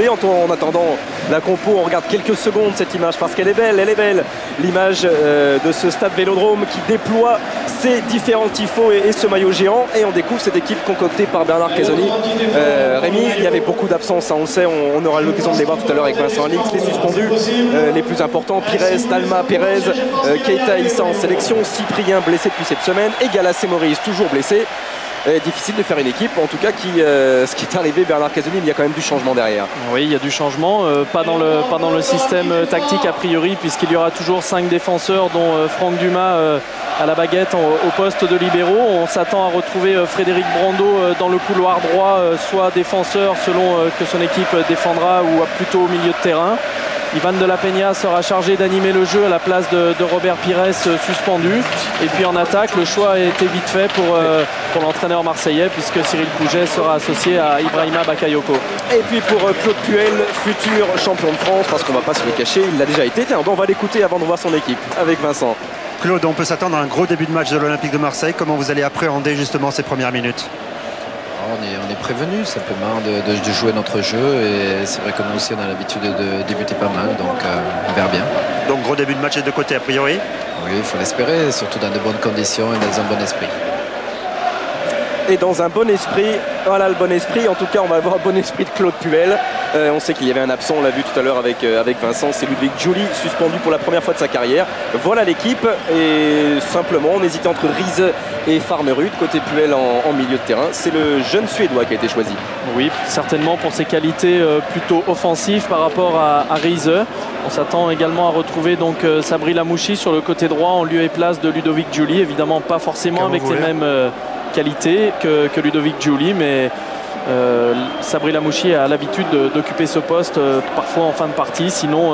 télé. En attendant la compo, on regarde quelques secondes cette image parce qu'elle est belle, l'image de ce stade Vélodrome qui déploie ses différents tifos et ce maillot géant, et on découvre cette équipe concoctée par Bernard Casoni. Rémi, il y avait beaucoup d'absences, hein, on le sait, on aura l'occasion de les voir tout à l'heure avec Vincent Alix, les suspendus, les plus importants, Pires, Talma, Pérez, Keita Issa en sélection, Cyprien blessé depuis cette semaine, et Galas et Maurice toujours blessés. Difficile de faire une équipe, en tout cas ce qui est arrivé, Bernard Casoni, il y a quand même du changement derrière. Oui, il y a du changement, pas dans le système tactique a priori, puisqu'il y aura toujours 5 défenseurs, dont Franck Dumas à la baguette au poste de libéraux. On s'attend à retrouver Frédéric Brando dans le couloir droit, soit défenseur selon que son équipe défendra, ou plutôt au milieu de terrain. Ivan de la Peña sera chargé d'animer le jeu à la place de Robert Pires, suspendu. Et puis en attaque, le choix a été vite fait pour l'entraîneur marseillais, puisque Cyril Pouget sera associé à Ibrahima Bakayoko. Et puis pour Claude Puel, futur champion de France, parce qu'on ne va pas se le cacher, il l'a déjà été. Tiens, on va l'écouter avant de voir son équipe avec Vincent. Claude, on peut s'attendre à un gros début de match de l'Olympique de Marseille. Comment vous allez appréhender justement ces premières minutes? On est prévenu simplement de jouer notre jeu, et c'est vrai que nous aussi on a l'habitude de débuter pas mal, donc on verra bien. Donc gros début de match des deux côtés a priori? Oui, il faut l'espérer, surtout dans de bonnes conditions et dans un bon esprit. Et dans un bon esprit, voilà le bon esprit, en tout cas on va avoir un bon esprit de Claude Puel. On sait qu'il y avait un absent, on l'a vu tout à l'heure avec Vincent, c'est Ludwig Giuli, suspendu pour la première fois de sa carrière. Voilà l'équipe, et simplement on hésitait entre Riese et Farnerud, côté Puel en milieu de terrain. C'est le jeune Suédois qui a été choisi. Oui, certainement pour ses qualités plutôt offensives par rapport à Riese. On s'attend également à retrouver donc Sabri Lamouchi sur le côté droit en lieu et place de Ludovic Giuli, évidemment pas forcément avec les mêmes qualité que Ludovic Giuli, mais Sabri Lamouchi a l'habitude d'occuper ce poste parfois en fin de partie. Sinon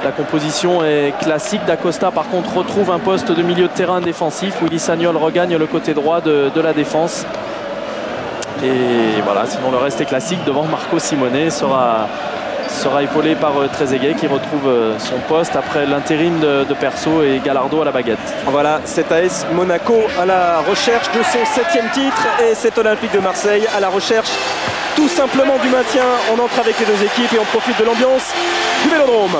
la composition est classique. D'Acosta par contre retrouve un poste de milieu de terrain défensif. Willy Sagnol regagne le côté droit de la défense, et voilà, sinon le reste est classique. Devant, Marco Simone sera épaulé par Trezeguet qui retrouve son poste après l'intérim de Perso et Gallardo à la baguette. Voilà, cet AS Monaco à la recherche de son 7e titre, et cet Olympique de Marseille à la recherche tout simplement du maintien. On entre avec les deux équipes et on profite de l'ambiance du Vélodrome.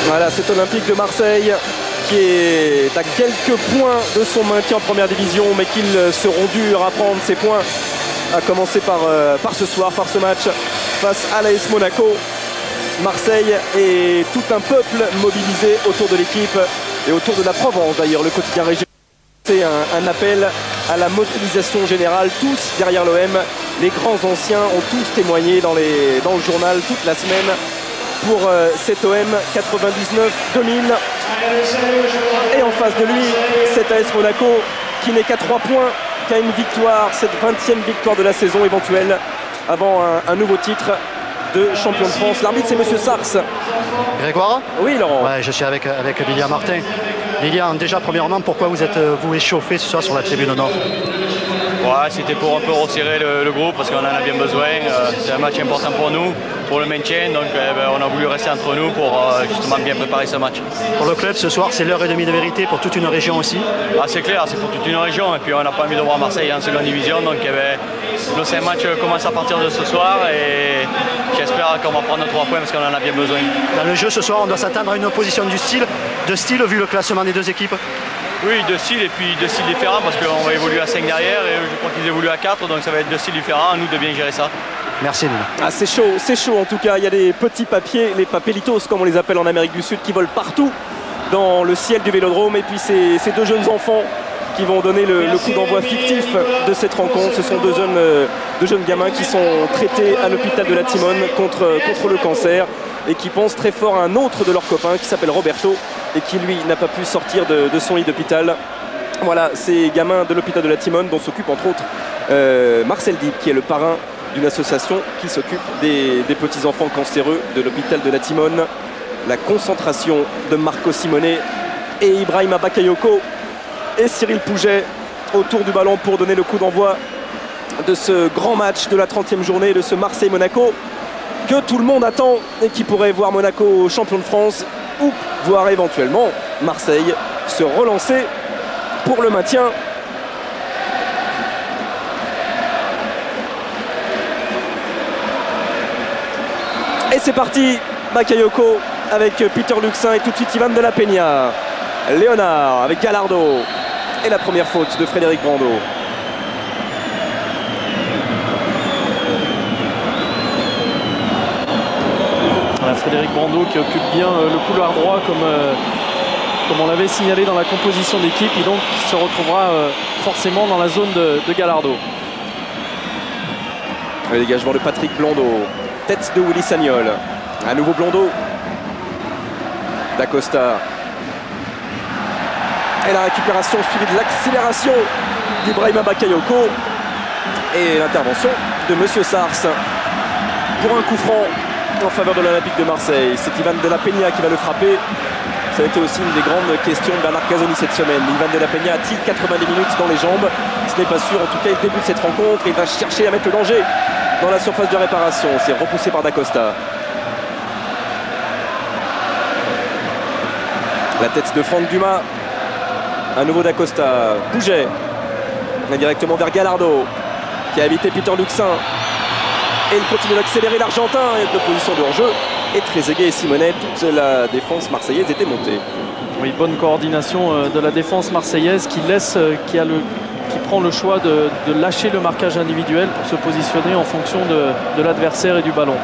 Voilà, cet Olympique de Marseille qui est à quelques points de son maintien en première division, mais qu'ils seront durs à prendre ces points, à commencer par ce soir, par ce match face à l'AS Monaco. Marseille et tout un peuple mobilisé autour de l'équipe et autour de la Provence d'ailleurs. Le quotidien régional, c'est un appel à la mobilisation générale, tous derrière l'OM. Les grands anciens ont tous témoigné dans le journal toute la semaine pour cet OM 99-2000. Et en face de lui, cet AS Monaco qui n'est qu'à 3 points, qui a une victoire, cette 20e victoire de la saison éventuelle avant un nouveau titre de champion de France. L'arbitre, c'est Monsieur Sars. Grégoire? Oui, Laurent. Ouais, je suis avec Lilian Martin. Lilian, déjà premièrement, pourquoi vous êtes vous échauffé ce soir sur la tribune nord? Ouais, c'était pour un peu resserrer le groupe parce qu'on en a bien besoin. C'est un match important pour nous, pour le maintien. Donc on a voulu rester entre nous pour justement bien préparer ce match. Pour le club, ce soir, c'est l'heure et demie de vérité pour toute une région aussi. Ah, c'est clair, c'est pour toute une région. Et puis on n'a pas envie de voir Marseille en seconde division. Donc le 5 match commence à partir de ce soir. Et j'espère qu'on va prendre 3 points parce qu'on en a bien besoin. Dans le jeu ce soir, on doit s'attendre à une opposition de style vu le classement des deux équipes. Oui, deux styles, et puis deux styles différents parce qu'on va évoluer à 5 derrière et je crois qu'ils évoluent à 4, donc ça va être deux styles différents. À nous de bien gérer ça. Merci Lila. Ah, c'est chaud en tout cas. Il y a des petits papiers, les papelitos comme on les appelle en Amérique du Sud, qui volent partout dans le ciel du Vélodrome. Et puis ces deux jeunes enfants qui vont donner le coup d'envoi fictif de cette rencontre. Ce sont deux jeunes gamins qui sont traités à l'hôpital de la Timone contre le cancer et qui pensent très fort à un autre de leurs copains qui s'appelle Roberto, et qui lui n'a pas pu sortir de son lit d'hôpital. Voilà, ces gamins de l'hôpital de la Timone dont s'occupe entre autres Marcel Dib, qui est le parrain d'une association qui s'occupe des petits-enfants cancéreux de l'hôpital de la Timone. La concentration de Marco Simone et Ibrahima Bakayoko et Cyril Pouget autour du ballon pour donner le coup d'envoi de ce grand match de la 30e journée de ce Marseille-Monaco que tout le monde attend et qui pourrait voir Monaco champion de France ou voir éventuellement Marseille se relancer pour le maintien. Et c'est parti, Bakayoko avec Peter Luxin et tout de suite Ivan de la Peña. Léonard avec Gallardo. Et la première faute de Frédéric Brando. Voilà, Frédéric Brando qui occupe bien le couloir droit comme on l'avait signalé dans la composition d'équipe, et donc qui se retrouvera forcément dans la zone de Gallardo. Le dégagement de Patrick Blondeau. Tête de Willy Sagnol. À nouveau Blondeau. D'Acosta. Et la récupération suivie de l'accélération d'Ibrahima Bakayoko. Et l'intervention de Monsieur Sars pour un coup franc en faveur de l'Olympique de Marseille. C'est Ivan de la Peña qui va le frapper. Ça a été aussi une des grandes questions de Bernard Casoni cette semaine. Ivan de la Peña a-t-il 90 minutes dans les jambes? Ce n'est pas sûr. En tout cas, il débute cette rencontre. Il va chercher à mettre le danger dans la surface de réparation. C'est repoussé par D'Acosta. La tête de Franck Dumas. À nouveau D'Acosta. Pouget. Directement vers Gallardo, qui a évité Peter Luxin. Et il continue d'accélérer l'Argentin. De position de hors-jeu. Et Trezeguet et Simonet, toute la défense marseillaise était montée. Oui, bonne coordination de la défense marseillaise qui prend le choix de lâcher le marquage individuel pour se positionner en fonction de l'adversaire et du ballon.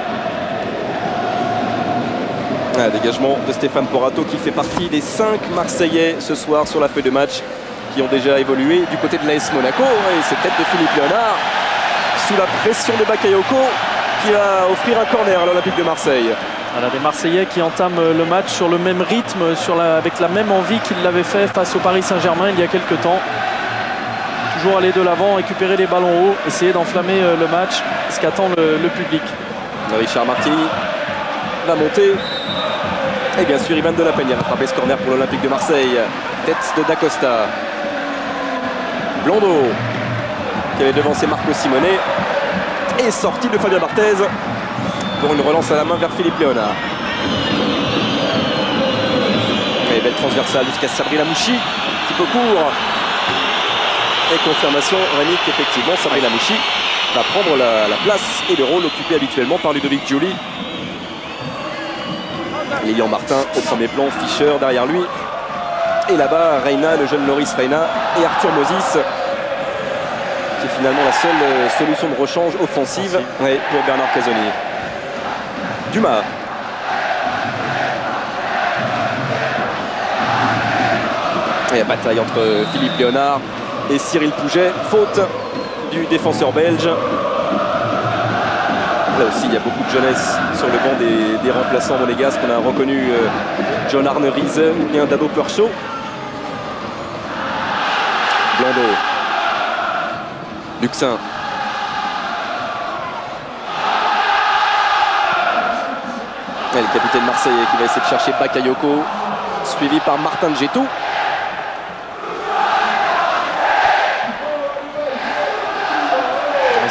Un dégagement de Stéphane Porato qui fait partie des 5 Marseillais ce soir sur la feuille de match qui ont déjà évolué du côté de l'AS Monaco. Et c'est tête de Philippe Léonard sous la pression de Bakayoko qui va offrir un corner à l'Olympique de Marseille. Voilà, des Marseillais qui entament le match sur le même rythme, avec la même envie qu'ils l'avaient fait face au Paris Saint-Germain il y a quelques temps. Toujours aller de l'avant, récupérer les ballons hauts, essayer d'enflammer le match, ce qu'attend le public. Richard Martini va monter. Et bien sûr, Ivan de la Peña va frapper ce corner pour l'Olympique de Marseille. Tête de D'Acosta. Blondeau qui avait devancé Marco Simone. Et sortie de Fabien Barthez pour une relance à la main vers Philippe Léonard. Et belle transversale jusqu'à Sabri Lamouchi. Petit peu court. Et confirmation, Rémi, qu'effectivement, Sabri Lamouchi va prendre la place et le rôle occupé habituellement par Ludovic Giuli. Lilian Martin au premier plan, Fischer derrière lui. Et là-bas, Reina, le jeune Loris Reina et Arthur Moses, qui est finalement la seule solution de rechange offensive pour Bernard Casoni. Dumas. Et la bataille entre Philippe Léonard et Cyril Pouget. Faute du défenseur belge. Là aussi, il y a beaucoup de jeunesse sur le banc des remplaçants monégasques. On a reconnu John Arne Riese ou bien Dado Perchaud. Blondeau. Luxin. Et le capitaine marseillais qui va essayer de chercher Bakayoko, suivi par Martin Djetou.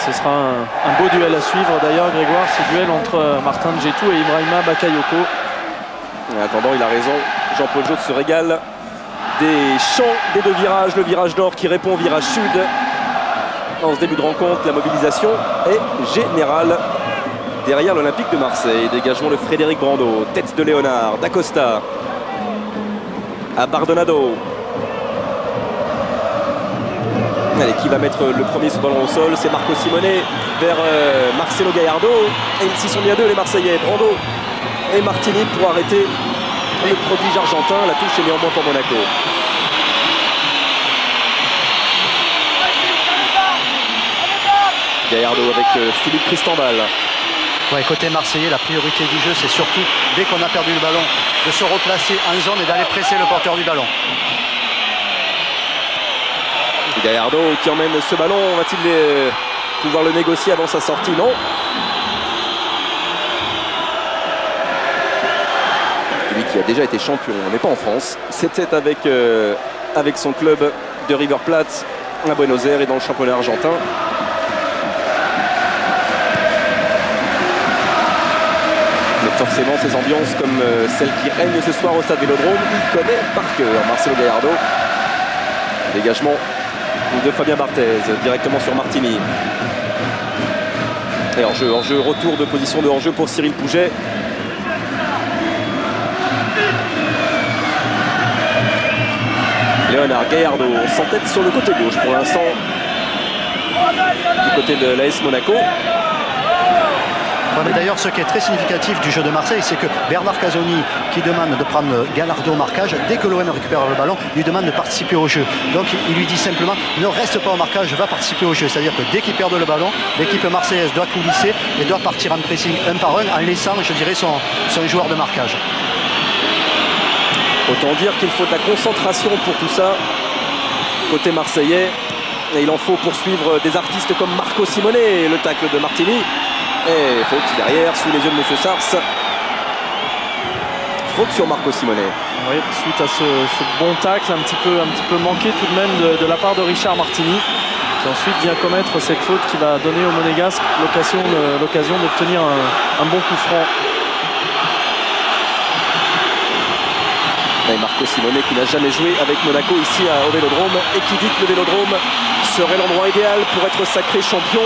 Ce sera un beau duel à suivre d'ailleurs, Grégoire, ce duel entre Martin Djetou et Ibrahima Bakayoko. En attendant, il a raison, Jean-Paul Jotte se régale des champs des 2 virages, le virage nord qui répond au virage sud. En ce début de rencontre, la mobilisation est générale derrière l'Olympique de Marseille. Dégagement de Frédéric Brando, tête de Léonard, D'Acosta à Bardonado. Allez, qui va mettre le premier sur le ballon au sol? C'est Marco Simone vers Marcelo Gallardo. Et ils s'y sont mis à 2 les Marseillais, Brando et Martini pour arrêter le prodige argentin. La touche est néanmoins pour Monaco. Gallardo avec Philippe Cristambal. Ouais, côté marseillais, la priorité du jeu, c'est surtout, dès qu'on a perdu le ballon, de se replacer en zone et d'aller presser le porteur du ballon. Gallardo qui emmène ce ballon, va-t-il pouvoir le négocier avant sa sortie? Non. Lui qui a déjà été champion, mais pas en France. C'était avec son club de River Plate à Buenos Aires et dans le championnat argentin. Mais forcément, ces ambiances comme celle qui règne ce soir au stade Vélodrome, il connaît par cœur Marcelo Gallardo. Dégagement de Fabien Barthez directement sur Martini. Et hors-jeu, retour de position de hors-jeu pour Cyril Pouget. Léonard Gallardo s'entête sur le côté gauche pour l'instant du côté de l'AS Monaco. Ouais, mais d'ailleurs, ce qui est très significatif du jeu de Marseille, c'est que Bernard Casoni, qui demande de prendre Gallardo au marquage, dès que l'OM récupère le ballon, lui demande de participer au jeu. Donc il lui dit simplement, ne reste pas au marquage, va participer au jeu. C'est-à-dire que dès qu'il perd le ballon, l'équipe marseillaise doit coulisser et doit partir en pressing un par un en laissant, je dirais, son joueur de marquage. Autant dire qu'il faut de la concentration pour tout ça, côté marseillais. Et il en faut poursuivre des artistes comme Marco Simone, le tacle de Martini. Et faute derrière, sous les yeux de M. Sars. Faute sur Marco Simone. Oui, suite à ce bon tacle, un petit peu manqué tout de même de la part de Richard Martini, qui ensuite vient commettre cette faute qui va donner au Monégasque l'occasion d'obtenir un bon coup franc. Et Marco Simone qui n'a jamais joué avec Monaco ici au Vélodrome et qui dit que le Vélodrome serait l'endroit idéal pour être sacré champion.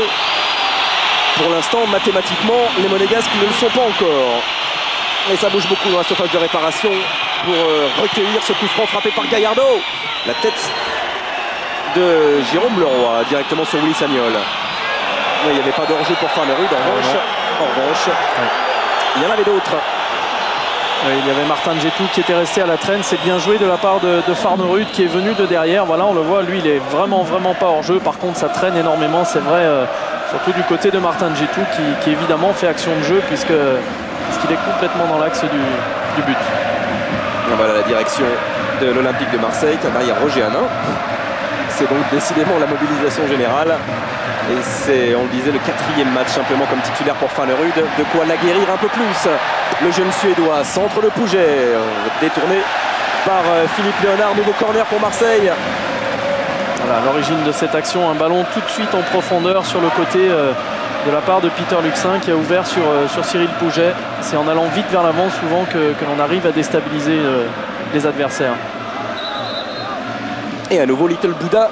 Pour l'instant, mathématiquement, les Monégasques ne le sont pas encore. Et ça bouge beaucoup dans la surface de réparation pour recueillir ce coup franc frappé par Gallardo. La tête de Jérôme Leroy directement sur Willy Sagnol. Mais il n'y avait pas d'hors-jeu pour Farnerud. En revanche, il y en avait d'autres. Il y avait Martin Djetou qui était resté à la traîne. C'est bien joué de la part de Farnerud qui est venu de derrière. Voilà, on le voit, lui, il est vraiment pas hors jeu. Par contre, ça traîne énormément, c'est vrai, surtout du côté de Martin Djetou qui évidemment fait action de jeu puisqu'il est complètement dans l'axe du but. Et voilà la direction de l'Olympique de Marseille qui a derrière Roger Hanin. C'est donc décidément la mobilisation générale. Et c'est, on le disait, le 4e match simplement comme titulaire pour Farnerud. De quoi l'aguerrir un peu plus. Le jeune Suédois, centre de Pouget, détourné par Philippe Léonard. Nouveau corner pour Marseille. Voilà, à l'origine de cette action, un ballon tout de suite en profondeur sur le côté de la part de Peter Luxin qui a ouvert sur Cyril Pouget. C'est en allant vite vers l'avant souvent que l'on arrive à déstabiliser les adversaires. Et à nouveau Little Bouddha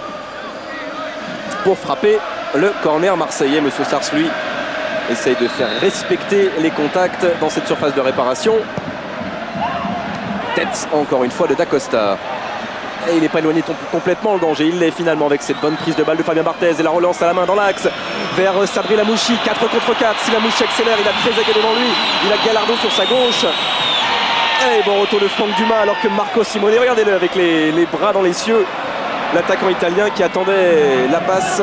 pour frapper le corner marseillais. Monsieur Sars, lui, essaye de faire respecter les contacts dans cette surface de réparation. Tête encore une fois de Dacosta. Et il n'est pas éloigné complètement le danger. Il l'est finalement avec cette bonne prise de balle de Fabien Barthez et la relance à la main dans l'axe vers Sabri Lamouchi. 4 contre 4. Si Lamouchi accélère, il a Trezeguet devant lui. Il a Gallardo sur sa gauche. Et bon retour de Franck Dumas alors que Marco Simone, regardez-le avec les bras dans les cieux. L'attaquant italien qui attendait la passe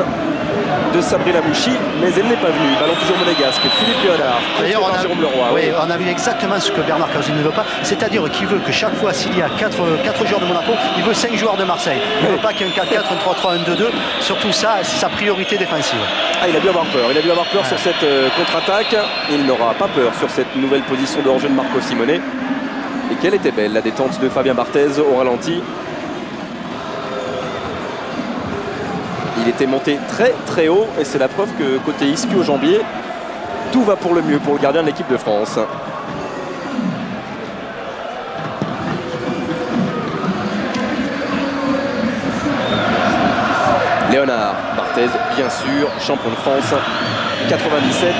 de Sabri Lamouchi, mais elle n'est pas venue. Ballon toujours monégasque. Philippe Léonard. D'ailleurs, Jérôme Leroy. on a vu exactement ce que Bernard Casoni ne veut pas, c'est-à-dire qu'il veut que chaque fois s'il y a 4 joueurs de Monaco, il veut 5 joueurs de Marseille. Il ne veut pas qu'il y ait un 4-4, un 3-3, un 2-2. Surtout ça, c'est sa priorité défensive. Ah, il a dû avoir peur. Il a dû avoir peur sur cette contre-attaque. Il n'aura pas peur sur cette nouvelle position de hors-jeu de Marco Simone. Et quelle était belle la détente de Fabien Barthez au ralenti. Il était monté très haut et c'est la preuve que côté ischio-jambier, tout va pour le mieux pour le gardien de l'équipe de France. Léonard, Barthez, bien sûr, champion de France 97,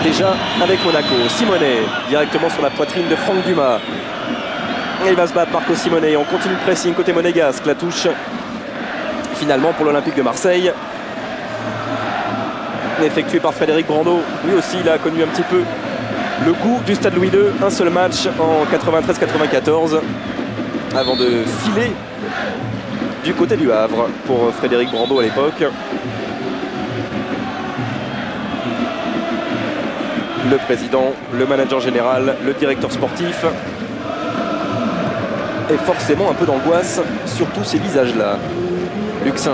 déjà avec Monaco. Simone, directement sur la poitrine de Franck Dumas. Et il va se battre Marco Simone. On continue le pressing côté monégasque. La touche finalement pour l'Olympique de Marseille, effectué par Frédéric Brando. Lui aussi, il a connu un petit peu le goût du Stade Louis II. Un seul match en 93-94 avant de filer du côté du Havre pour Frédéric Brando à l'époque. Le président, le manager général, le directeur sportif et forcément un peu d'angoisse sur tous ces visages-là. Luxin.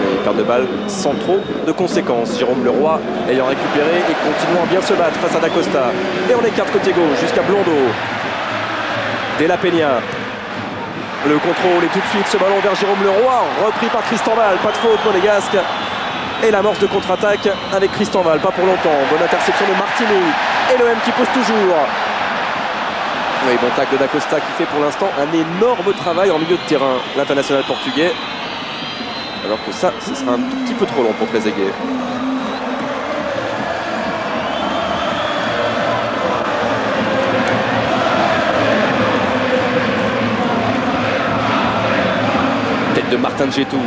Et perte de balle sans trop de conséquences. Jérôme Leroy ayant récupéré et continuant à bien se battre face à Dacosta. Et on écarte côté gauche jusqu'à Blondeau. De la Peña. Le contrôle et tout de suite ce ballon vers Jérôme Leroy, repris par Tristan Val, pas de faute monégasque. Et l'amorce de contre-attaque avec Tristan Val, pas pour longtemps. Bonne interception de Martini. Et l'OM qui pousse toujours. Oui, bon tac de Dacosta qui fait pour l'instant un énorme travail en milieu de terrain, l'international portugais. Alors que ça, ce sera un tout petit peu trop long pour Trezeguet. Tête de Martin Djetou,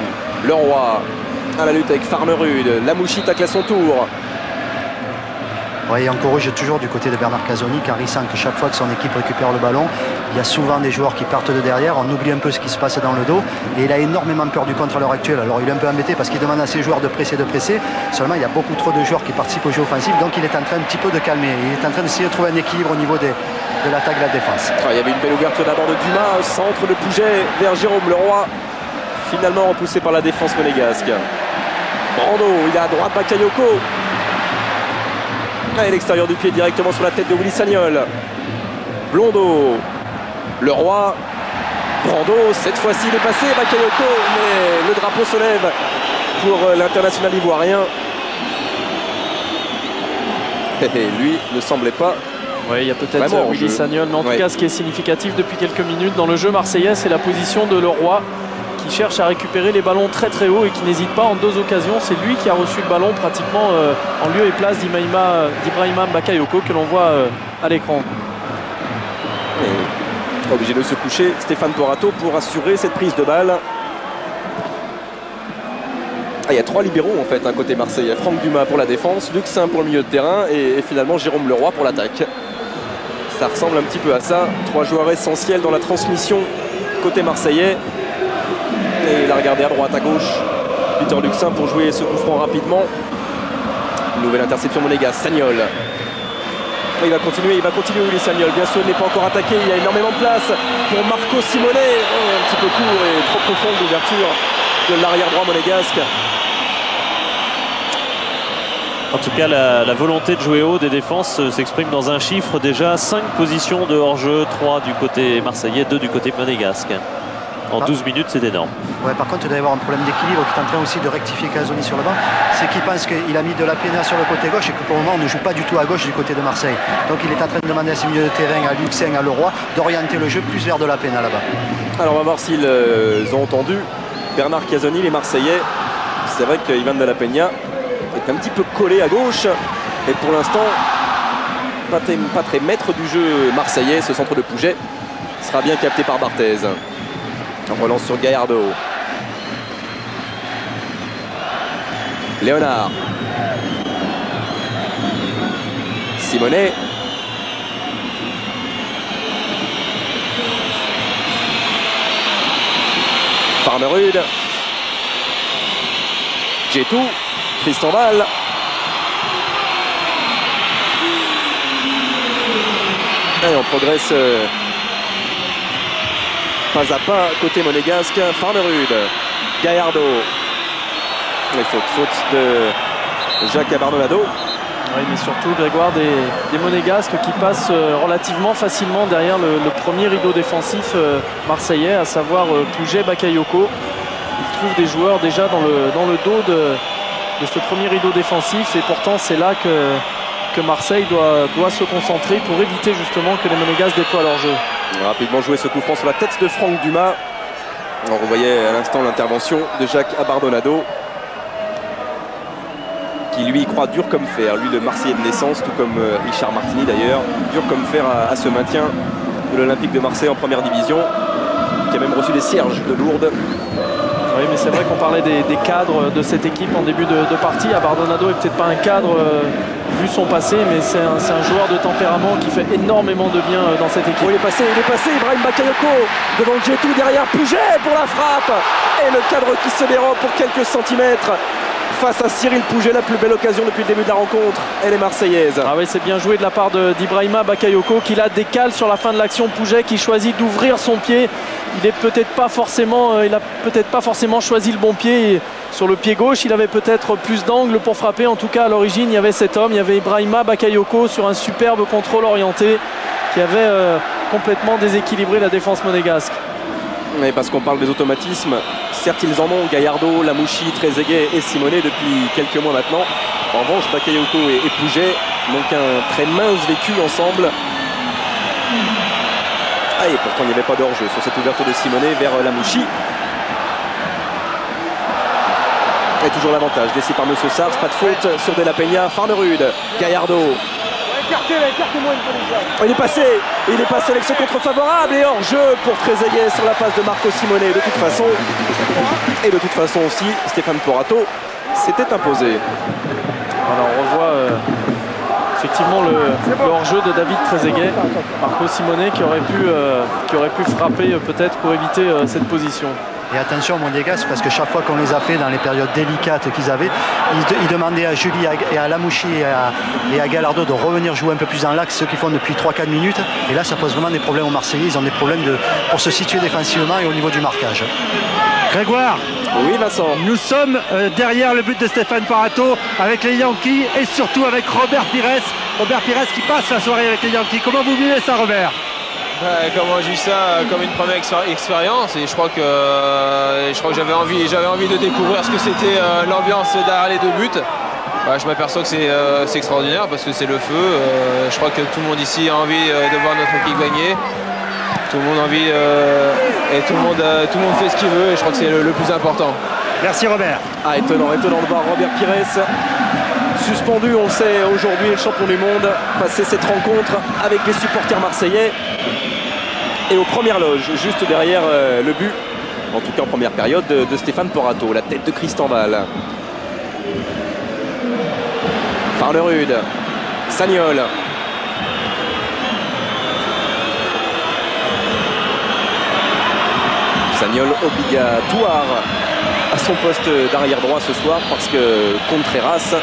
Leroy à la lutte avec Farnerud, Lamouchi tacle à son tour. Oui, on corrige toujours du côté de Bernard Casoni car il sent que chaque fois que son équipe récupère le ballon, il y a souvent des joueurs qui partent de derrière, on oublie un peu ce qui se passe dans le dos et il a énormément peur du contre à l'heure actuelle. Alors il est un peu embêté parce qu'il demande à ses joueurs de presser, seulement il y a beaucoup trop de joueurs qui participent au jeu offensif, donc il est en train un petit peu de calmer, il est en train d'essayer de trouver un équilibre au niveau de l'attaque et de la défense. Il y avait une belle ouverture d'abord de Dumas, centre de Pouget vers Jérôme Leroy, finalement repoussé par la défense monégasque. Brando, il est à droite, Bakayoko. Et l'extérieur du pied directement sur la tête de Willy Sagnol. Blondeau, Leroy, Brando, cette fois-ci il est passé, Bakayoko, mais le drapeau se lève pour l'international ivoirien. Et lui ne semblait pas. Oui, il y a peut-être Willy Sagnol, mais en tout cas ce qui est significatif depuis quelques minutes dans le jeu marseillais, c'est la position de Leroy qui cherche à récupérer les ballons très très haut et qui n'hésite pas en deux occasions. C'est lui qui a reçu le ballon pratiquement en lieu et place d'Ibrahima Bakayoko que l'on voit à l'écran. Obligé de se coucher, Stéphane Porato pour assurer cette prise de balle. Il y a trois libéraux en fait, côté marseillais. Franck Dumas pour la défense, Luxin pour le milieu de terrain et finalement Jérôme Leroy pour l'attaque. Ça ressemble un petit peu à ça. Trois joueurs essentiels dans la transmission côté marseillais. Et il a regardé à droite, à gauche, Peter Luxin pour jouer ce coup franc rapidement. Nouvelle interception monégasque, Sagnol. Il va continuer Willy Sagnol. Bien sûr, il n'est pas encore attaqué. Il y a énormément de place pour Marco Simone. Un petit peu court et trop profonde l'ouverture de l'arrière droit monégasque. En tout cas, la volonté de jouer haut des défenses s'exprime dans un chiffre déjà. 5 positions de hors-jeu, 3 du côté marseillais, 2 du côté monégasque. En 12 minutes, c'est énorme. Ouais, par contre, il doit y avoir un problème d'équilibre qui est en train aussi de rectifier Casoni sur le banc. C'est qu'il pense qu'il a mis de la Peña sur le côté gauche et que pour le moment, on ne joue pas du tout à gauche du côté de Marseille. Donc il est en train de demander à ses milieux de terrain, à Luxin, à Leroy, d'orienter le jeu plus vers de la Peña là-bas. Alors on va voir s'ils ont entendu Bernard Casoni, les Marseillais. C'est vrai qu'Ivan de la Peña est un petit peu collé à gauche. Et pour l'instant, pas très maître du jeu marseillais. Ce centre de Pouget sera bien capté par Barthez. On relance sur Gallardo. Léonard. Simonet. Farnerud. Djetou. Tristan Val. Et on progresse pas à pas côté monégasque. Farnerud, Gallardo. Les faute de Jacques Abardonado. Oui, mais surtout Grégoire, des monégasques qui passent relativement facilement derrière le premier rideau défensif marseillais, à savoir Pouget, Bakayoko. Ils trouvent des joueurs déjà dans le dos de ce premier rideau défensif et pourtant c'est là que Marseille doit se concentrer pour éviter justement que les monégasques déploient leur jeu. Rapidement joué ce coup franc sur la tête de Franck Dumas. On revoyait à l'instant l'intervention de Jacques Abardonado qui lui croit dur comme fer, lui le Marseillais de naissance, tout comme Richard Martini d'ailleurs, dur comme fer à ce maintien de l'Olympique de Marseille en première division, qui a même reçu des cierges de Lourdes. Oui, mais c'est vrai qu'on parlait des cadres de cette équipe en début de partie. Abardonado n'est peut-être pas un cadre vu son passé, mais c'est un joueur de tempérament qui fait énormément de bien dans cette équipe. Oh, il est passé, Ibrahim Bakayoko devant Djetou derrière Pouget pour la frappe. Et le cadre qui se dérobe pour quelques centimètres. face à Cyril Pouget. La plus belle occasion depuis le début de la rencontre, elle est marseillaise. Ah oui, c'est bien joué de la part d'Ibrahima Bakayoko qui la décale sur la fin de l'action. Pouget qui choisit d'ouvrir son pied. Il a peut-être pas forcément choisi le bon pied. Et sur le pied gauche, il avait peut-être plus d'angle pour frapper. En tout cas, à l'origine, il y avait cet homme, il y avait Ibrahima Bakayoko sur un superbe contrôle orienté qui avait complètement déséquilibré la défense monégasque. Et parce qu'on parle des automatismes, certes ils en ont, Gallardo, Lamouchi, Trezeguet et Simonet depuis quelques mois maintenant. En revanche, Bakayoko et Pouget n'ont qu'un très mince vécu ensemble. Ah, et pourtant il n'y avait pas d'hors-jeu sur cette ouverture de Simonet vers Lamouchi. Et toujours l'avantage laissé par Monsieur Sars, pas de faute sur De La Peña, Farnerud, Gallardo. Oh, il est passé avec ce contre favorable et hors-jeu pour Trezeguet sur la passe de Marco Simonet. De toute façon aussi, Stéphane Porato s'était imposé. Alors on revoit effectivement le hors-jeu de David Trezeguet, Marco Simonet qui aurait pu frapper peut-être pour éviter cette position. Et attention Monégasque, parce que chaque fois qu'on les a fait dans les périodes délicates qu'ils avaient, ils demandaient à Julie et à Lamouchi et à Gallardo de revenir jouer un peu plus dans l'axe, ce qu'ils font depuis 3-4 minutes. Et là, ça pose vraiment des problèmes aux Marseillais. Ils ont des problèmes pour se situer défensivement et au niveau du marquage. Grégoire, Oui, Vincent. nous sommes derrière le but de Stéphane Porato avec les Yankees et surtout avec Robert Pires. Robert Pires qui passe la soirée avec les Yankees. Comment vous vivez ça, Robert? Comment je vis ça comme une première expérience, et je crois que j'avais envie de découvrir ce que c'était l'ambiance derrière les deux buts. Je m'aperçois que c'est extraordinaire parce que c'est le feu. Je crois que tout le monde ici a envie de voir notre équipe gagner. Tout le monde a envie et tout le monde fait ce qu'il veut, et je crois que c'est le plus important. Merci Robert. Ah, étonnant de voir Robert Pires suspendu, on le sait, aujourd'hui, le champion du monde, passer cette rencontre avec les supporters marseillais et aux premières loges, juste derrière le but, en tout cas en première période, de Stéphane Porato, la tête de Christian Val. Farnerud, Sagnol. Sagnol obligatoire à son poste d'arrière droit ce soir parce que Contreras,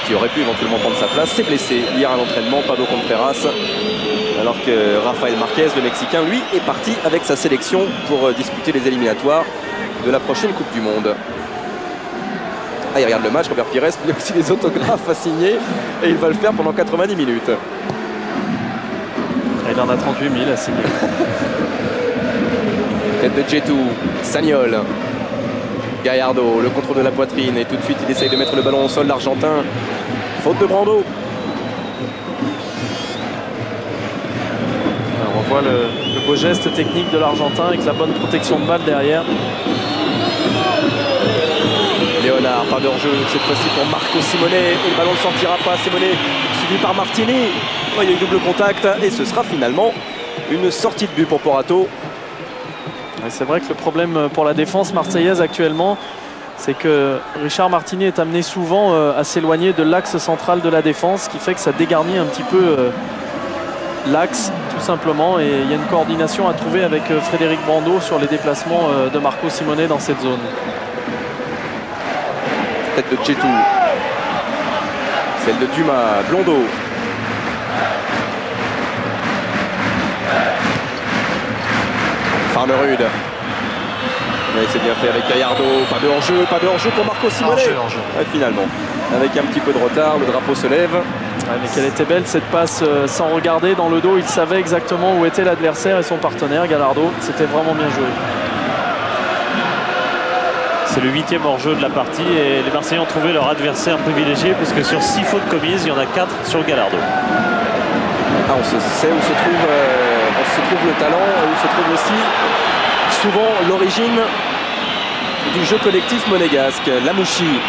qui aurait pu éventuellement prendre sa place, s'est blessé hier à l'entraînement. Pablo Contreras, alors que Rafael Marquez, le Mexicain, lui est parti avec sa sélection pour disputer les éliminatoires de la prochaine Coupe du Monde. Ah, il regarde le match, Robert Pires, il y a aussi des autographes à signer et il va le faire pendant 90 minutes. Il en a 38 000 à signer. Tête de Djetou, Sagnol, Gallardo, le contrôle de la poitrine, et tout de suite il essaye de mettre le ballon au sol, l'Argentin. Faute de Brando. Alors on voit le beau geste technique de l'Argentin avec la bonne protection de balle derrière. Léonard, pas de hors-jeu cette fois-ci pour Marco Simonet, et le ballon ne sortira pas. Simonet suivi par Martini. Oh, il y a eu double contact et ce sera finalement une sortie de but pour Porato. C'est vrai que le problème pour la défense marseillaise actuellement, c'est que Richard Martini est amené souvent à s'éloigner de l'axe central de la défense, ce qui fait que ça dégarnit un petit peu l'axe tout simplement, et il y a une coordination à trouver avec Frédéric Brando sur les déplacements de Marco Simonet dans cette zone. Tête de Djetou, celle de Dumas, Blondeau. Farnerud. Mais c'est bien fait avec Gallardo, pas de hors-jeu pour Marco Simonet. Hors-jeu. Ouais, finalement, avec un petit peu de retard, le drapeau se lève. Ouais, mais quelle était belle cette passe sans regarder dans le dos, il savait exactement où était l'adversaire et son partenaire, Gallardo. C'était vraiment bien joué. C'est le 8e hors-jeu de la partie et les Marseillais ont trouvé leur adversaire privilégié puisque sur 6 fautes commises, il y en a 4 sur Gallardo. Ah, on sait où se trouve le talent, où se trouve aussi souvent l'origine du jeu collectif monégasque. Lamouchi,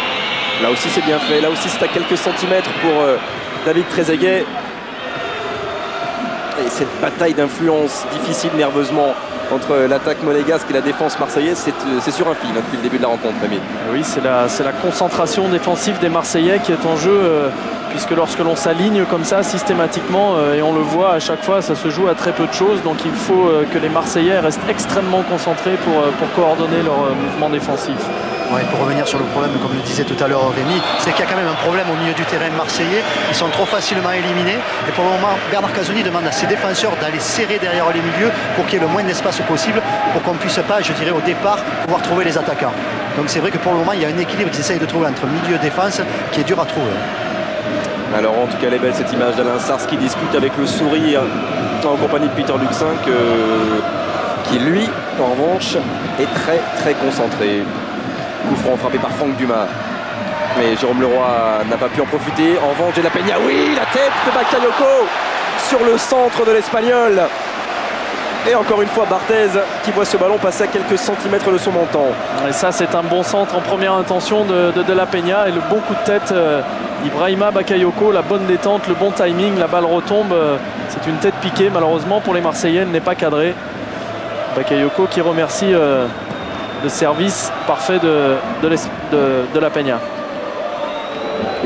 là aussi c'est bien fait, là aussi c'est à quelques centimètres pour David Trezeguet. Et cette bataille d'influence difficile nerveusement entre l'attaque monégasque et la défense marseillaise, c'est sur un fil depuis le début de la rencontre, Rémi. Oui, c'est la concentration défensive des Marseillais qui est en jeu, puisque lorsque l'on s'aligne comme ça systématiquement, et on le voit à chaque fois, ça se joue à très peu de choses, donc il faut que les Marseillais restent extrêmement concentrés pour coordonner leur mouvement défensif. Ouais, pour revenir sur le problème, comme le disait tout à l'heure Rémi, c'est qu'il y a quand même un problème au milieu du terrain marseillais. Ils sont trop facilement éliminés. Et pour le moment, Bernard Casoni demande à ses défenseurs d'aller serrer derrière les milieux pour qu'il y ait le moins d'espace possible, pour qu'on ne puisse pas, je dirais, au départ, pouvoir trouver les attaquants. Donc c'est vrai que pour le moment, il y a un équilibre qu'ils essayent de trouver entre milieu et défense qui est dur à trouver. Alors en tout cas, elle est belle cette image d'Alain Sars qui discute avec le sourire en compagnie de Peter Luxin, qui lui, en revanche, est très très concentré. Coup franc frappé par Franck Dumas. Mais Jérôme Leroy n'a pas pu en profiter. En revanche, De La Peña, oui, la tête de Bakayoko sur le centre de l'Espagnol. Et encore une fois, Barthez qui voit ce ballon passer à quelques centimètres de son menton. Et ça, c'est un bon centre en première intention de La Peña. Et le bon coup de tête d'Ibrahima Bakayoko, la bonne détente, le bon timing, la balle retombe. C'est une tête piquée, malheureusement, pour les Marseillais, elle n'est pas cadrée. Bakayoko qui remercie le service parfait de La Peña.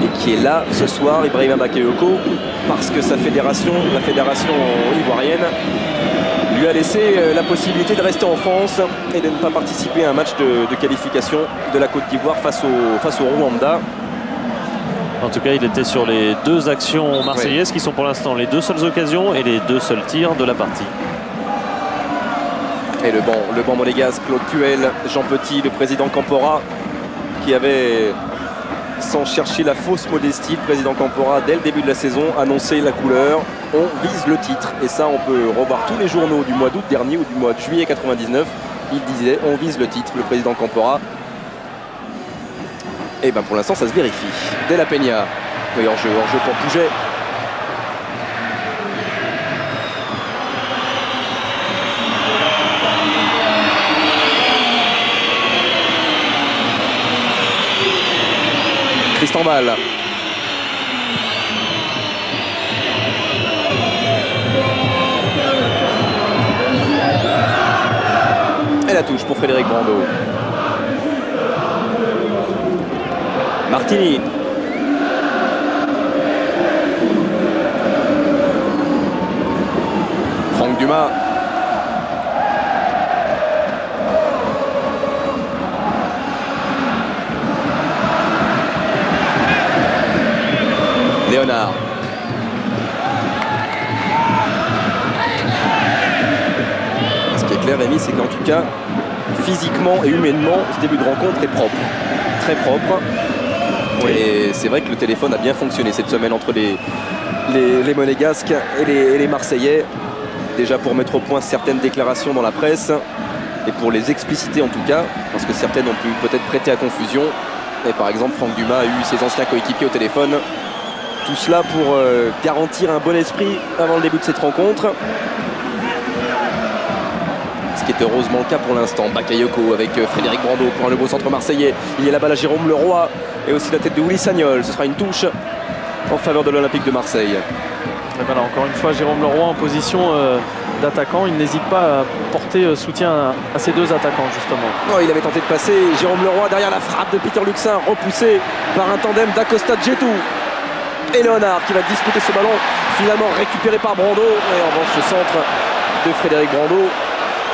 Et qui est là ce soir, Ibrahima Bakayoko, parce que sa fédération, la fédération ivoirienne, lui a laissé la possibilité de rester en France et de ne pas participer à un match de qualification de la Côte d'Ivoire face au Rwanda. En tout cas, il était sur les 2 actions marseillaises qui sont pour l'instant les 2 seules occasions et les 2 seuls tirs de la partie. Et le banc monégasque, Claude Puel, Jean Petit, le président Campora, qui avait, sans chercher la fausse modestie, le président Campora, dès le début de la saison, annoncé la couleur. On vise le titre. Et ça, on peut revoir tous les journaux du mois d'août dernier ou du mois de juillet 99. Il disait, on vise le titre, le président Campora. Et bien pour l'instant, ça se vérifie. De La Peña, hors-jeu pour Pouget. Tristan Ball. Et la touche pour Frédéric Brando. Martini. Franck Dumas. Léonard. Ce qui est clair, Rémi, c'est qu'en tout cas, physiquement et humainement, ce début de rencontre est propre. Très propre. Oui. Et c'est vrai que le téléphone a bien fonctionné cette semaine entre les Monégasques et les Marseillais. Déjà pour mettre au point certaines déclarations dans la presse et pour les expliciter en tout cas, parce que certaines ont pu peut-être prêter à confusion. Et par exemple, Franck Dumas a eu ses anciens coéquipiers au téléphone. Tout cela pour garantir un bon esprit avant le début de cette rencontre. Ce qui est heureusement le cas pour l'instant. Bakayoko avec Frédéric Brando pour un beau centre marseillais. Il y a la balle à Jérôme Leroy et aussi la tête de Willy Sagnol. Ce sera une touche en faveur de l'Olympique de Marseille. Et voilà, encore une fois, Jérôme Leroy en position d'attaquant. Il n'hésite pas à porter soutien à ces 2 attaquants justement. Oh, il avait tenté de passer. Jérôme Leroy derrière la frappe de Peter Luxin, repoussé par un tandem d'Acosta Djetou et Léonard qui va disputer ce ballon, finalement récupéré par Brando. Et en revanche, ce centre de Frédéric Brando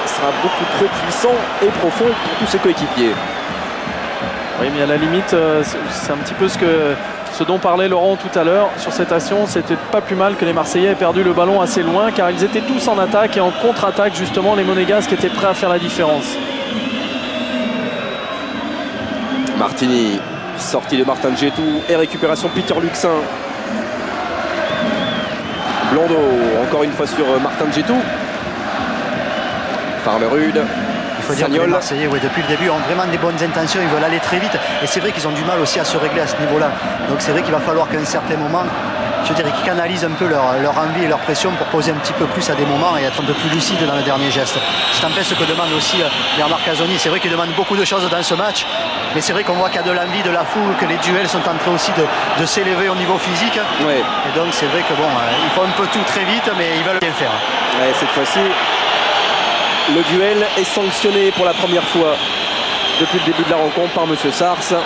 sera beaucoup trop puissant et profond pour tous ses coéquipiers. Oui, mais à la limite, c'est un petit peu ce dont parlait Laurent tout à l'heure. Sur cette action, c'était pas plus mal que les Marseillais aient perdu le ballon assez loin, car ils étaient tous en attaque et en contre-attaque. Justement, les Monégasques étaient prêts à faire la différence. Martini, sortie de Martin Djetou et récupération Peter Luxin. Blondeau, encore une fois sur Martin Djetou. Farmerud. Il faut dire que les Marseillais, depuis le début, ont vraiment des bonnes intentions. Ils veulent aller très vite. Et c'est vrai qu'ils ont du mal aussi à se régler à ce niveau-là. Donc c'est vrai qu'il va falloir qu'à un certain moment, je dirais qu'ils canalisent un peu leur envie et leur pression pour poser un petit peu plus à des moments et être un peu plus lucide dans le dernier geste. C'est un peu ce que demande aussi Bernard Casoni. C'est vrai qu'il demande beaucoup de choses dans ce match. Mais c'est vrai qu'on voit qu'il y a de l'envie, de la foule, que les duels sont en train aussi de s'élever au niveau physique. Ouais. Et donc c'est vrai que bon, il faut un peu tout très vite, mais ils veulent bien faire. Ouais, cette fois-ci, le duel est sanctionné pour la première fois depuis le début de la rencontre par M. Sars.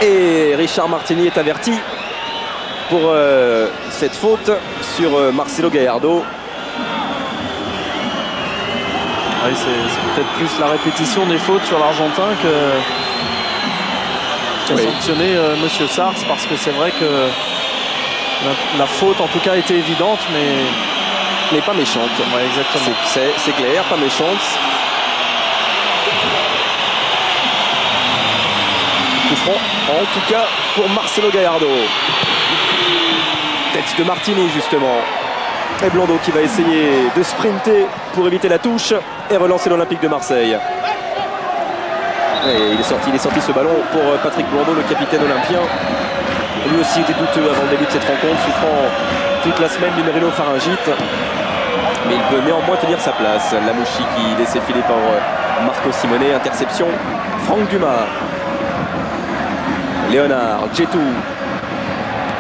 Et Richard Martini est averti pour cette faute sur Marcelo Gallardo. Oui, c'est peut-être plus la répétition des fautes sur l'Argentin qui a sanctionné Monsieur Sars, parce que c'est vrai que la faute en tout cas était évidente, mais pas méchante. Ouais, exactement. C'est clair, pas méchante. Coup franc, en tout cas pour Marcelo Gallardo. Tête de Martini justement. Et Blondeau qui va essayer de sprinter pour éviter la touche et relancer l'Olympique de Marseille. Et il est sorti ce ballon pour Patrick Blondeau, le capitaine olympien. Lui aussi était douteux avant le début de cette rencontre, souffrant toute la semaine d'une rhinopharyngite. Mais il peut néanmoins tenir sa place. Lamouchi qui laissait filer par Marco Simone. Interception, Franck Dumas. Léonard, Djetou.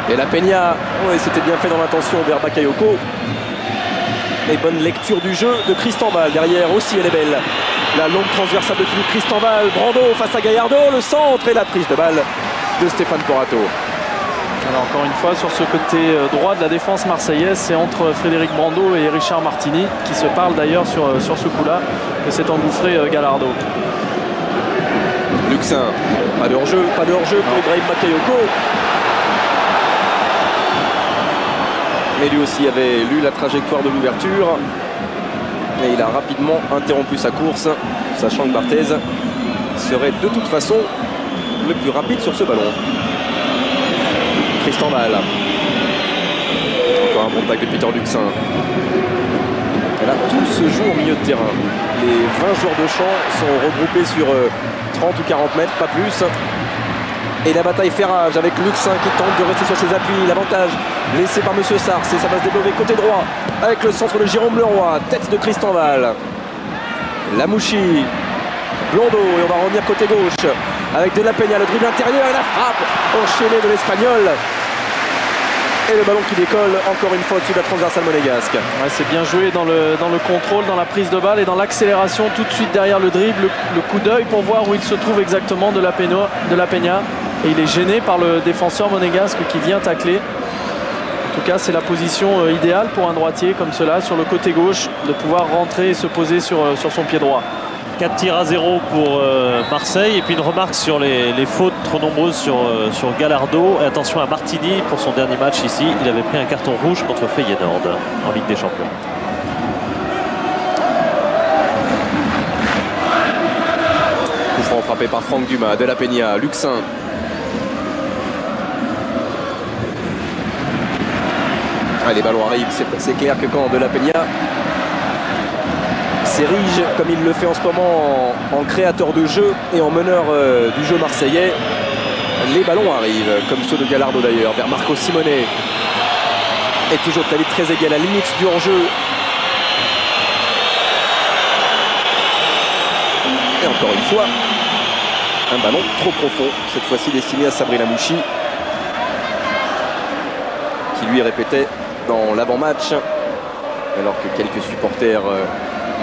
Et la Peña, oui, c'était bien fait dans l'intention vers Bakayoko. Et bonne lecture du jeu de Cristambal. Derrière aussi, elle est belle. La longue transversale de Philippe Cristambal. Brando face à Gallardo, le centre et la prise de balle de Stéphane Porato. Alors encore une fois, sur ce côté droit de la défense marseillaise, c'est entre Frédéric Brando et Richard Martini, qui se parlent d'ailleurs sur ce coup-là, que s'est engouffré Gallardo. Luxin, pas de hors-jeu pour Ibrahim Bakayoko. Mais lui aussi avait lu la trajectoire de l'ouverture. Et il a rapidement interrompu sa course, sachant que Barthez serait de toute façon le plus rapide sur ce ballon. Cristambal. Encore un bon tacle de Peter Luxin. Et là, tout se joue au milieu de terrain. Les 20 joueurs de champ sont regroupés sur 30 ou 40 mètres, pas plus. Et la bataille fait rage avec Luxin qui tente de rester sur ses appuis. L'avantage laissé par Monsieur Sars, et ça va se développer côté droit avec le centre de Jérôme Leroy. Tête de Cristambal. Lamouchi. Blondeau, et on va revenir côté gauche avec De La Peña, le dribble intérieur et la frappe enchaînée de l'Espagnol. Et le ballon qui décolle encore une fois au-dessus de la transversale monégasque. Ouais, c'est bien joué dans le contrôle, dans la prise de balle et dans l'accélération tout de suite derrière le dribble, le coup d'œil pour voir où il se trouve exactement de la Peña. Et il est gêné par le défenseur monégasque qui vient tacler. En tout cas, c'est la position idéale pour un droitier comme cela, sur le côté gauche, de pouvoir rentrer et se poser sur son pied droit. 4 tirs à 0 pour Marseille. Et puis une remarque sur les fautes trop nombreuses sur Gallardo. Et attention à Martini pour son dernier match ici. Il avait pris un carton rouge contre Feyenoord en Ligue des Champions. Coup franc frappé par Franck Dumas, De La Peña, Luxin. Ah, les ballons arrivent, c'est clair que quand De La Peña s'érige comme il le fait en ce moment en créateur de jeu et en meneur du jeu marseillais, les ballons arrivent, comme ceux de Gallardo d'ailleurs, vers Marco Simone. Et toujours David Trezeguet à la limite du hors-jeu. Et encore une fois, un ballon trop profond, cette fois-ci destiné à Sabri Lamouchi, qui lui répétait dans l'avant-match, alors que quelques supporters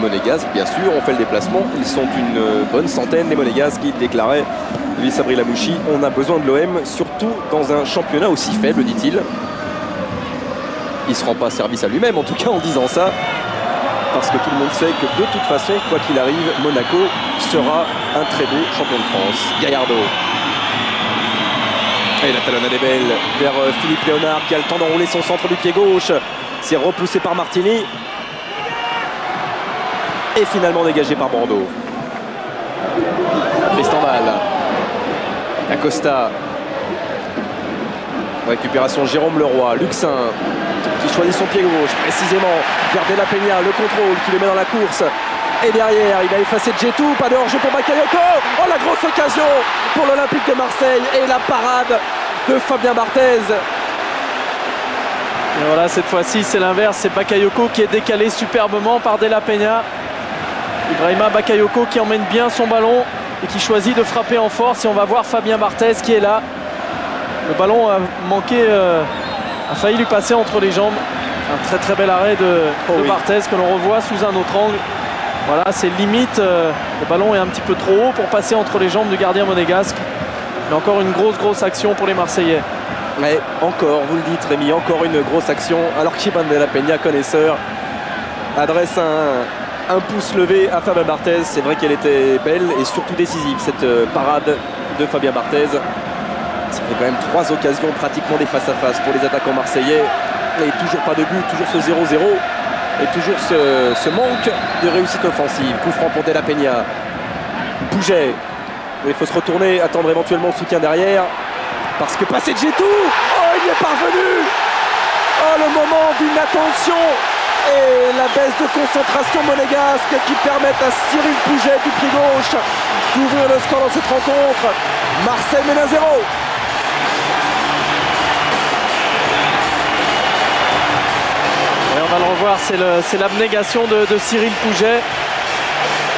monégasques, bien sûr, ont fait le déplacement. Ils sont une bonne centaine, les monégasques, qui déclaraient, lui Sabri Lamouchi, on a besoin de l'OM, surtout dans un championnat aussi faible, dit-il. Il ne se rend pas service à lui-même, en tout cas en disant ça, parce que tout le monde sait que de toute façon, quoi qu'il arrive, Monaco sera un très beau champion de France. Gallardo. Et la talonnade est belle vers Philippe Léonard qui a le temps d'enrouler son centre du pied gauche. C'est repoussé par Martini. Et finalement dégagé par Bordeaux. Cristambal. Acosta. Récupération Jérôme Leroy. Luxin qui choisit son pied gauche précisément. Gardez la Peña, le contrôle qui le met dans la course. Et derrière, il a effacé Djetou, pas de hors-jeu pour Bakayoko. Oh, la grosse occasion pour l'Olympique de Marseille et la parade de Fabien Barthez. Et voilà, cette fois-ci, c'est l'inverse. C'est Bakayoko qui est décalé superbement par De La Peña. Ibrahima Bakayoko qui emmène bien son ballon et qui choisit de frapper en force. Et on va voir Fabien Barthez qui est là. Le ballon a manqué, a failli lui passer entre les jambes. Un très très bel arrêt de Barthez que l'on revoit sous un autre angle. Voilà, c'est limite, le ballon est un petit peu trop haut pour passer entre les jambes du gardien monégasque. Mais encore une grosse action pour les Marseillais. Ouais, encore, vous le dites Rémi, encore une grosse action. Alors qu'Ibrahima De La Peña, connaisseur, adresse un pouce levé à Fabien Barthez. C'est vrai qu'elle était belle et surtout décisive, cette parade de Fabien Barthez. Ça fait quand même 3 occasions pratiquement des face-à-face pour les attaquants marseillais. Et toujours pas de but, toujours ce 0-0. Et toujours ce manque de réussite offensive. Coup franc pour Della Peña. Pouget. Il faut se retourner, attendre éventuellement le soutien derrière. Parce que passer de Gétou, oh, il est parvenu. Oh, le moment d'inattention et la baisse de concentration monégasque qui permettent à Cyril Pouget du pied gauche d'ouvrir le score dans cette rencontre. Marseille mène à 0. Et on va le revoir, c'est l'abnégation de Cyril Pouget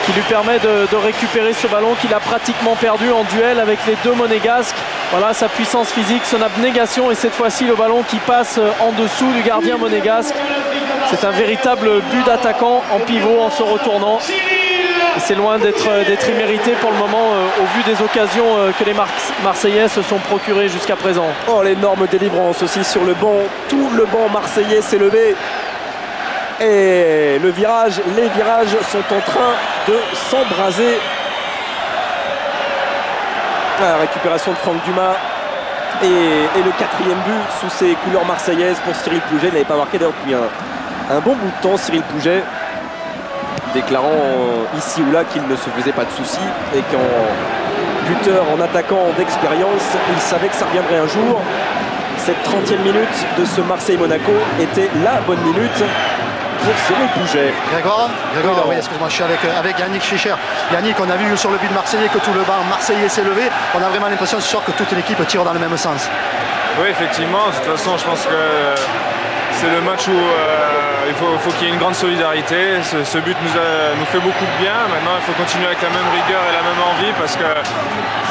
qui lui permet de récupérer ce ballon qu'il a pratiquement perdu en duel avec les 2 monégasques. Voilà sa puissance physique, son abnégation et cette fois-ci le ballon qui passe en dessous du gardien monégasque. C'est un véritable but d'attaquant en pivot en se retournant. Et c'est loin d'être immérité pour le moment au vu des occasions que les Marseillais se sont procurées jusqu'à présent. Oh, l'énorme délivrance aussi sur le banc. Tout le banc marseillais s'est levé. Et les virages sont en train de s'embraser. La récupération de Franck Dumas et le 4e but sous ses couleurs marseillaises pour Cyril Pouget. Il n'avait pas marqué depuis un bon bout de temps, Cyril Pouget, déclarant ici ou là qu'il ne se faisait pas de soucis et qu'en buteur, en attaquant d'expérience, il savait que ça reviendrait un jour. Cette 30e minute de ce Marseille-Monaco était la bonne minute pour Cyril Pouget. Grégoire, oui, excuse-moi, je suis avec Yannick Fischer. Yannick, on a vu sur le but de Marseillais que tout le banc marseillais s'est levé. On a vraiment l'impression ce soir que toute l'équipe tire dans le même sens. Oui, effectivement. De toute façon, je pense que c'est le match où il faut qu'il y ait une grande solidarité. Ce but nous fait beaucoup de bien. Maintenant, il faut continuer avec la même rigueur et la même envie parce que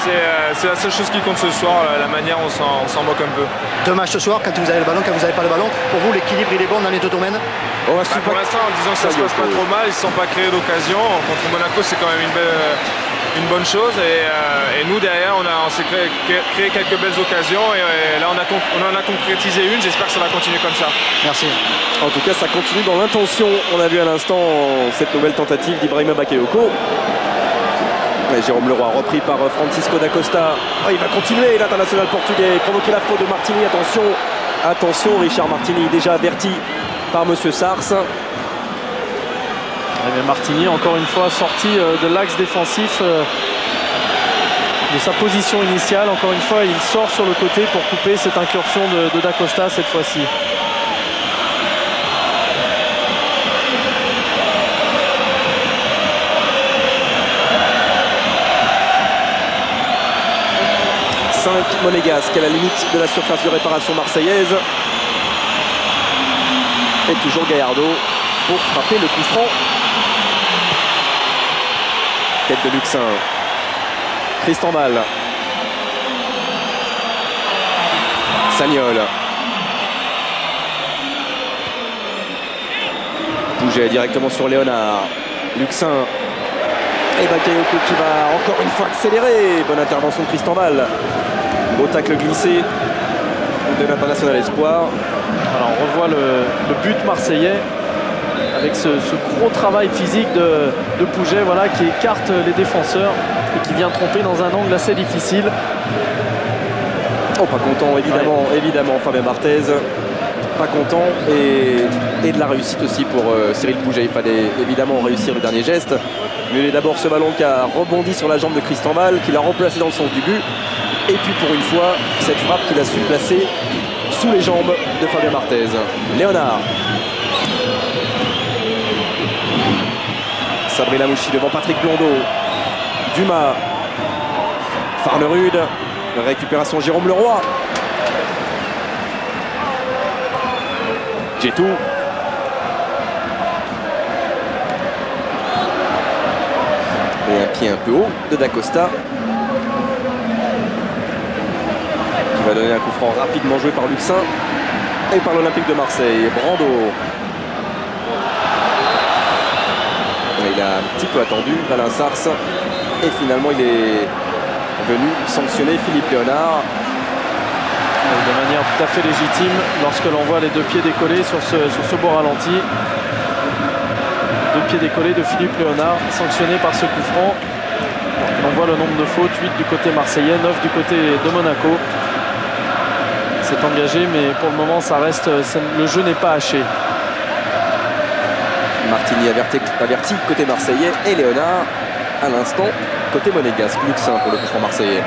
c'est la seule chose qui compte ce soir, la manière dont on s'en moque un peu. 2 matchs ce soir, quand vous avez le ballon, quand vous n'avez pas le ballon. Pour vous, l'équilibre, il est bon dans les 2 domaines? Pour l'instant, en disant que ça se passe pas trop mal, ils ne se sont pas créés d'occasion. Contre Monaco, c'est quand même une bonne chose. Et nous, derrière, on s'est créé quelques belles occasions. Et là, on en a concrétisé une. J'espère que ça va continuer comme ça. Merci. En tout cas, ça continue dans l'intention. On a vu à l'instant cette nouvelle tentative d'Ibrahima Bakayoko. Et Jérôme Leroy repris par Francisco da Costa. Oh, il va continuer, l'international portugais. Provoquer la faute de Martini. Attention, Richard Martini, déjà averti par Monsieur Sars. Mais Martini, encore une fois, sorti de l'axe défensif de sa position initiale. Encore une fois, il sort sur le côté pour couper cette incursion de Da Costa cette fois-ci. Monégasque à la limite de la surface de réparation marseillaise. Et toujours Gallardo pour frapper le coup franc. Tête de Luxin. Tristan Ball. Sagnol. Pouget directement sur Léonard. Luxin. Et Bakayoko qui va encore une fois accélérer. Bonne intervention de Tristan Ball. Beau tacle glissé de l'international espoir. Alors on revoit le but marseillais avec ce gros travail physique de Pouget, voilà, qui écarte les défenseurs et qui vient tromper dans un angle assez difficile. Oh, pas content évidemment Fabien Barthez. Pas content et de la réussite aussi pour Cyril Pouget. Il fallait évidemment réussir le dernier geste. Mais il est d'abord ce ballon qui a rebondi sur la jambe de Tristan Ball, qui l'a remplacé dans le sens du but. Et puis pour une fois, cette frappe qu'il a su placer sous les jambes de Fabien Barthez. Léonard. Sabri Lamouchi devant Patrick Blondeau. Dumas. Farnerud. Récupération Jérôme Leroy. Gétou. Et un pied un peu haut de Da Costa. Qui va donner un coup franc rapidement joué par Luxin et par l'Olympique de Marseille. Brando. Il a un petit peu attendu Alain Sars. Et finalement il est venu sanctionner Philippe Léonard. De manière tout à fait légitime lorsque l'on voit les 2 pieds décollés sur ce beau ralenti. de pied décollé de Philippe Léonard, sanctionné par ce coup franc. On voit le nombre de fautes, 8 du côté marseillais, 9 du côté de Monaco. C'est engagé, mais pour le moment, ça reste, le jeu n'est pas haché. Martini averti côté marseillais et Léonard à l'instant côté monégasque. Luxin pour le coup franc marseillais.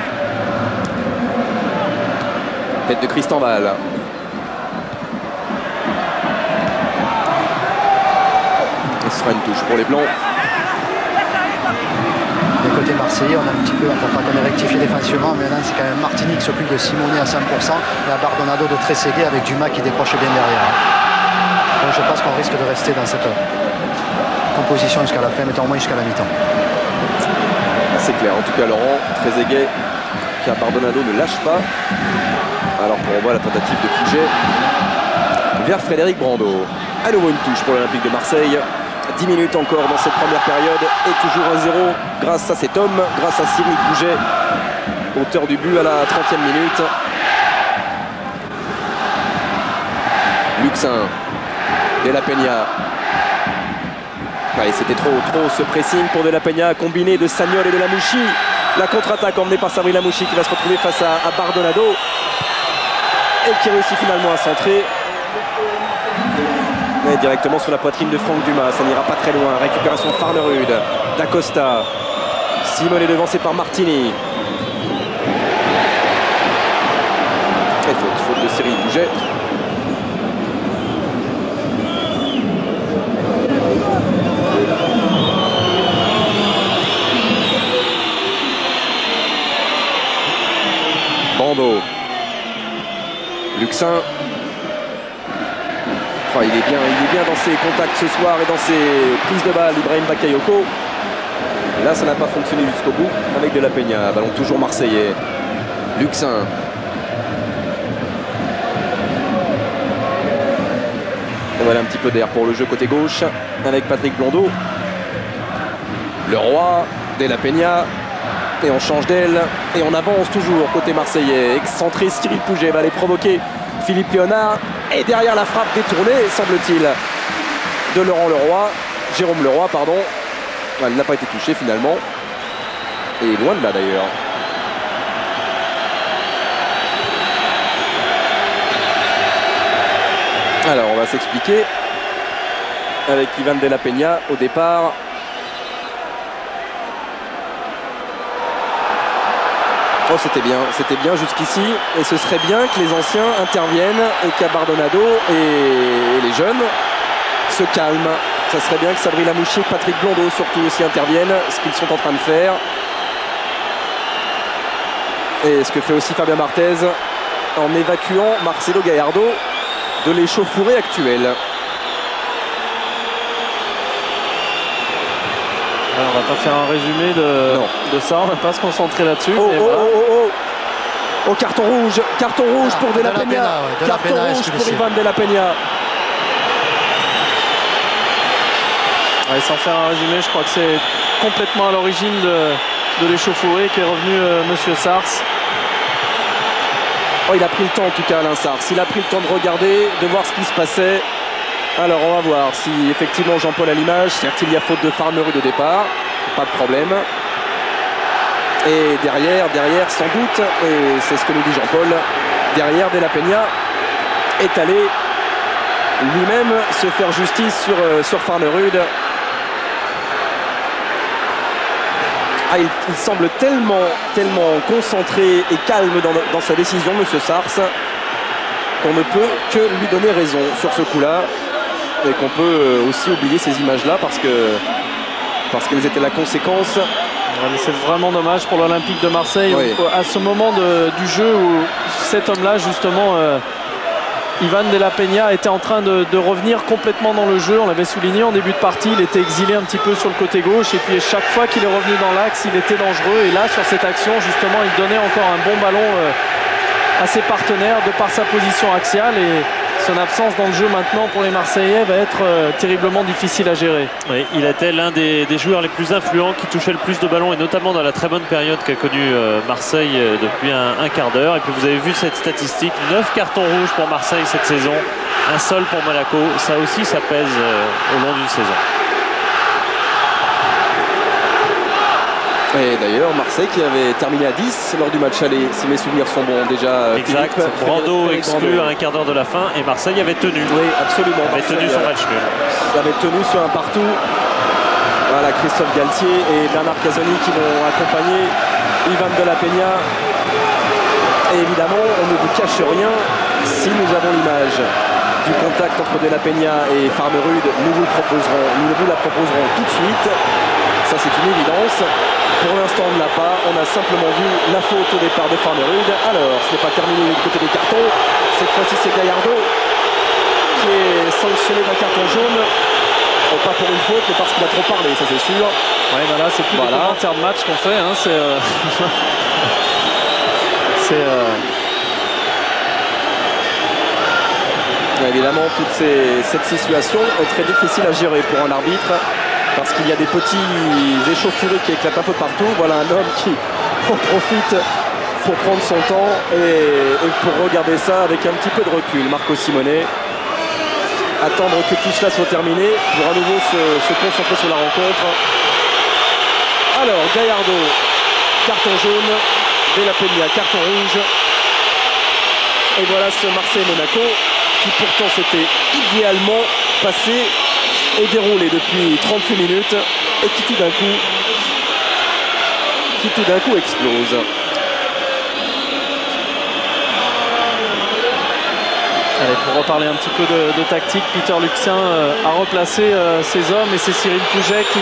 Tête de Christian Val. Ce sera une touche pour les Blancs. Du côté marseillais, on a un petit peu, on ne pas qu'on ait rectifié défensivement, mais là c'est quand même Martini qui s'occupe de Simoni à 100% et à Bardonado de Trezeguet avec Dumas qui décroche bien derrière. Donc je pense qu'on risque de rester dans cette composition jusqu'à la fin, mettons au moins jusqu'à la mi-temps. C'est clair, en tout cas Laurent, Trezeguet car Bardonado ne lâche pas. Alors qu'on revoit la tentative de Pouget vers Frédéric Brando. À nouveau une touche pour l'Olympique de Marseille. 10 minutes encore dans cette première période et toujours 1-0 grâce à cet homme, grâce à Cyril Pouget, auteur du but à la 30e minute. Luxin, De La Peña. Ouais, c'était trop ce pressing pour De La Peña, combiné de Sagnol et de Lamouchi. La contre-attaque emmenée par Sabri Lamouchi qui va se retrouver face à Bardonado et qui réussit finalement à centrer. Mais directement sur la poitrine de Franck Dumas, ça n'ira pas très loin. Récupération de Farnerud, d'Acosta. Simon est devancé par Martini. Et faute de Cyril Pouget. Bando. Luxin. Il est bien dans ses contacts ce soir et dans ses prises de balle, Ibrahim Bakayoko. Et là, ça n'a pas fonctionné jusqu'au bout avec De La Peña. Ballon toujours marseillais. Luxin. On va aller un petit peu d'air pour le jeu côté gauche avec Patrick Blondeau. Le Roi, De La Peña. Et on change d'aile et on avance toujours côté marseillais. Excentré, Cyril Pouget va aller provoquer Philippe Léonard. Et derrière la frappe détournée, semble-t-il, de Jérôme Leroy, pardon. Elle n'a pas été touchée finalement. Et loin de là d'ailleurs. Alors on va s'expliquer avec Ivan De La Peña au départ. Oh, c'était bien jusqu'ici et ce serait bien que les anciens interviennent et qu'Abardonado et les jeunes se calment. Ça serait bien que Sabri Lamouchi et Patrick Blondeau surtout aussi interviennent, ce qu'ils sont en train de faire. Et ce que fait aussi Fabien Marthez en évacuant Marcelo Gallardo de l'échauffourée actuelle. Alors, on va pas faire un résumé de ça, on va pas se concentrer là-dessus. Oh, carton rouge pour De La Peña. Carton rouge pour Ivan De La Peña. Ouais, sans faire un résumé, je crois que c'est complètement à l'origine de l'échauffourée qui est revenu Monsieur Sars. Oh, il a pris le temps en tout cas, Alain Sars. Il a pris le temps de regarder, de voir ce qui se passait. Alors on va voir si effectivement Jean-Paul a l'image. Certes, il y a faute de Farnerud au départ, pas de problème. Et derrière sans doute, et c'est ce que nous dit Jean-Paul, derrière De La Peña est allé lui-même se faire justice sur Farnerud. Ah, il semble tellement concentré et calme dans sa décision, Monsieur Sars, qu'on ne peut que lui donner raison sur ce coup-là. Et qu'on peut aussi oublier ces images-là parce qu'elles étaient la conséquence. Ouais, c'est vraiment dommage pour l'Olympique de Marseille. Oui. À ce moment du jeu où cet homme-là, justement, Ivan De La Peña, était en train de revenir complètement dans le jeu. On l'avait souligné en début de partie, il était exilé un petit peu sur le côté gauche. Et puis chaque fois qu'il est revenu dans l'axe, il était dangereux. Et là, sur cette action, justement, il donnait encore un bon ballon à ses partenaires de par sa position axiale. Et son absence dans le jeu maintenant pour les Marseillais va être terriblement difficile à gérer. Oui, il était l'un des joueurs les plus influents qui touchait le plus de ballons et notamment dans la très bonne période qu'a connue Marseille depuis un quart d'heure. Et puis vous avez vu cette statistique, 9 cartons rouges pour Marseille cette saison, un seul pour Monaco. Ça aussi, ça pèse au long d'une saison. Et d'ailleurs, Marseille qui avait terminé à 10 lors du match aller, si mes souvenirs sont bons déjà. Exact. Brando exclu à un quart d'heure de la fin et Marseille avait tenu. Oui, absolument. Avait tenu son match nul. Avait tenu sur un partout. Voilà, Christophe Galtier et Bernard Casoni qui vont accompagner Ivan de la Peña. Et évidemment, on ne vous cache rien si nous avons l'image du contact entre De la Peña et Farnerud. Nous vous la proposerons tout de suite. Ça, c'est une évidence. Pour l'instant, on ne l'a pas. On a simplement vu la faute au départ de Farnerud. Alors, ce n'est pas terminé du côté des cartons. Cette fois-ci, c'est Gallardo qui est sanctionné d'un carton jaune. Pas pour une faute, mais parce qu'il a trop parlé, ça c'est sûr. Ouais, ben là, c'est plus des commentaires de match qu'on fait. Hein, Évidemment, toute cette situation est très difficile à gérer pour un arbitre parce qu'il y a des petits échauffourées qui éclatent un peu partout. Voilà un homme qui en profite pour prendre son temps et pour regarder ça avec un petit peu de recul. Marco Simone. Attendre que tout cela soit terminé pour à nouveau se concentrer sur la rencontre. Alors, Gallardo, carton jaune. De la Peña, carton rouge. Et voilà ce Marseille-Monaco qui pourtant s'était idéalement passé et déroulé depuis 38 minutes et qui tout d'un coup explose. Allez, pour reparler un petit peu de tactique, Peter Luxien a replacé ses hommes et c'est Cyril Pouget qui,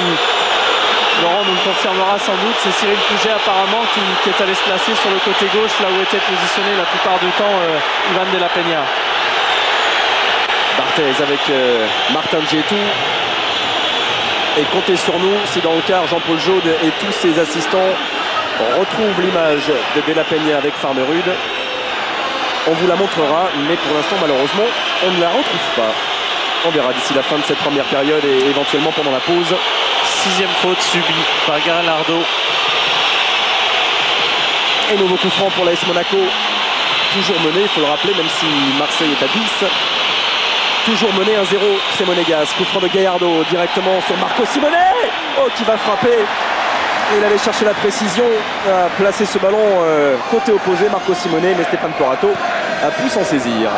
Laurent nous le confirmera sans doute, c'est Cyril Pouget apparemment qui est allé se placer sur le côté gauche, là où était positionné la plupart du temps Ivan de la Peña. Barthez avec Martin Djetou. Et comptez sur nous si dans le quart Jean-Paul Jaude et tous ses assistants retrouvent l'image de la Peña avec Farnerud. On vous la montrera, mais pour l'instant, malheureusement, on ne la retrouve pas. On verra d'ici la fin de cette première période et éventuellement pendant la pause. 6e faute subie par Gallardo. Et nouveau coup franc pour l'AS Monaco. Toujours mené, il faut le rappeler, même si Marseille est à 10. Toujours mené 1-0, c'est Monégasque. Coup franc de Gallardo directement sur Marco Simone. Oh, qui va frapper. Et il allait chercher la précision, a placé ce ballon côté opposé, Marco Simone, mais Stéphane Porato a pu s'en saisir.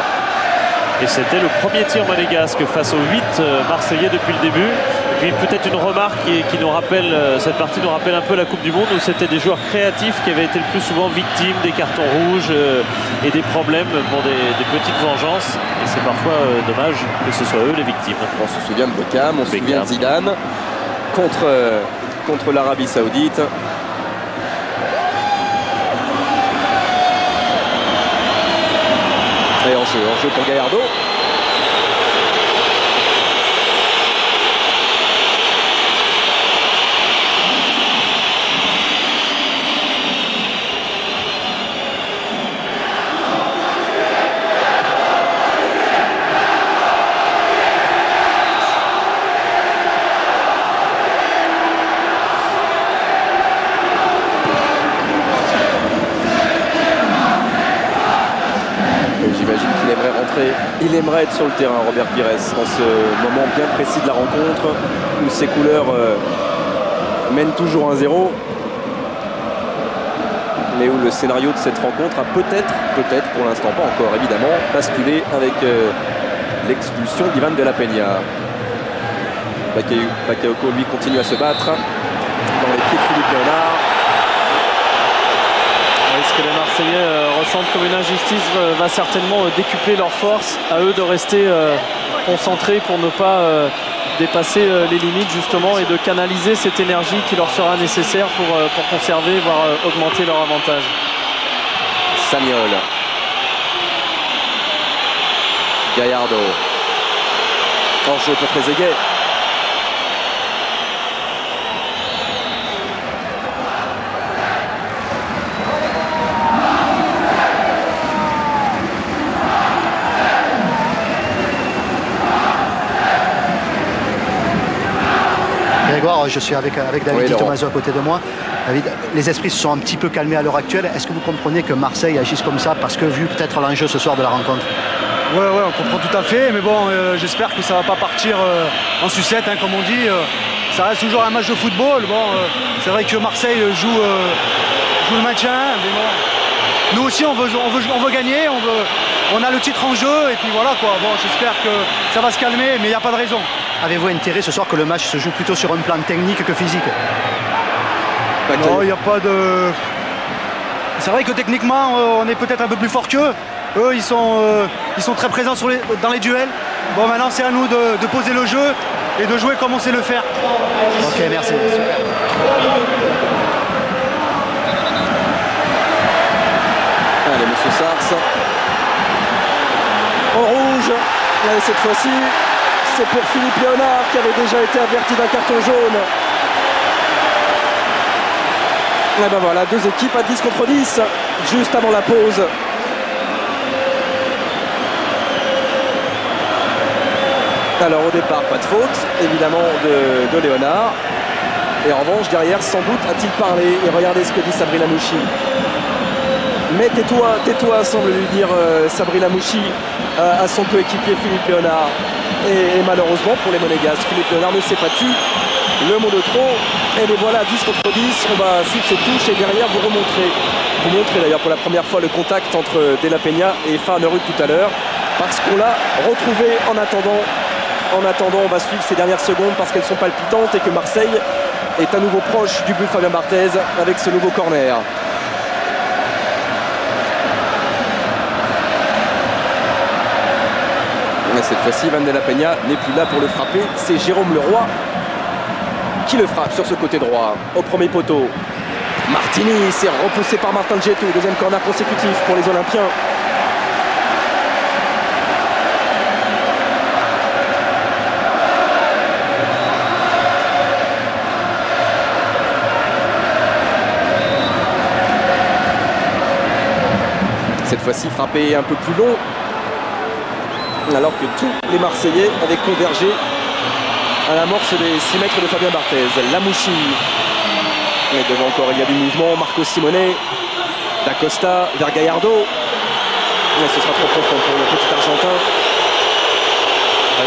Et c'était le premier tir monégasque face aux 8 Marseillais depuis le début. Et puis peut-être une remarque qui nous rappelle, cette partie nous rappelle un peu la Coupe du Monde où c'était des joueurs créatifs qui avaient été le plus souvent victimes des cartons rouges et des problèmes pour des petites vengeances. Et c'est parfois dommage que ce soit eux les victimes. On se souvient de Beckham, on se souvient de Zidane contre l'Arabie Saoudite. Et en jeu pour Gallardo. Il aimerait être sur le terrain, Robert Pires, dans ce moment bien précis de la rencontre où ses couleurs mènent toujours 1-0, mais où le scénario de cette rencontre a peut-être, pour l'instant pas encore évidemment, basculé avec l'expulsion d'Ivan de la Peña. Bakayoko lui continue à se battre dans les pieds de Philippe Léonard. Ce que les Marseillais ressentent comme une injustice va certainement décupler leurs forces. À eux de rester concentrés pour ne pas dépasser les limites justement et de canaliser cette énergie qui leur sera nécessaire pour conserver, voire augmenter leur avantage. Sagnol. Gallardo. Hors-jeu pour Trezeguet. Je suis avec David Di Tommaso à côté de moi. David, les esprits se sont un petit peu calmés à l'heure actuelle. Est-ce que vous comprenez que Marseille agisse comme ça parce que vu peut-être l'enjeu ce soir de la rencontre? Ouais, on comprend tout à fait. Mais bon, j'espère que ça ne va pas partir en sucette, hein, comme on dit. ça reste toujours un match de football. Bon, c'est vrai que Marseille joue le maintien. Mais bon, nous aussi, on veut gagner, on a le titre en jeu. Et puis voilà quoi. Bon, j'espère que ça va se calmer, mais il n'y a pas de raison. Avez-vous intérêt ce soir que le match se joue plutôt sur un plan technique que physique? Non, il n'y a pas de... C'est vrai que techniquement, on est peut-être un peu plus fort qu'eux. Eux, ils sont très présents dans les duels. Bon, maintenant, c'est à nous de poser le jeu et de jouer comme on sait le faire. Ok, merci. Super. Allez, monsieur Sars. En rouge. Allez, cette fois-ci, c'est pour Philippe Léonard qui avait déjà été averti d'un carton jaune. Et ben voilà, deux équipes à 10 contre 10, juste avant la pause. Alors au départ, pas de faute, évidemment, de Léonard. Et en revanche, derrière, sans doute, a-t-il parlé. Et regardez ce que dit Sabri Lamouchi. Mais tais-toi, semble lui dire Sabri Lamouchi à son coéquipier Philippe Léonard. Et malheureusement, pour les Monégasques, Philippe Léonard ne s'est pas tu. Le mot de trop, et les voilà 10 contre 10, on va suivre cette touche et derrière vous montrez d'ailleurs pour la première fois le contact entre De La Peña et Farnerud tout à l'heure, parce qu'on l'a retrouvé en attendant, on va suivre ces dernières secondes parce qu'elles sont palpitantes et que Marseille est à nouveau proche du but de Fabien Barthez avec ce nouveau corner. Et cette fois-ci, Van De La Peña n'est plus là pour le frapper, c'est Jérôme Leroy qui le frappe sur ce côté droit, au premier poteau. Martini s'est repoussé par Martin Djetou, deuxième corner consécutif pour les Olympiens. Cette fois-ci frappé un peu plus long, alors que tous les Marseillais avaient convergé à l'amorce des 6 mètres de Fabien Barthez. Lamouchi. Et devant encore, il y a du mouvement. Marco Simone. D'Acosta vers Gallardo. Et ce sera trop profond pour le petit Argentin.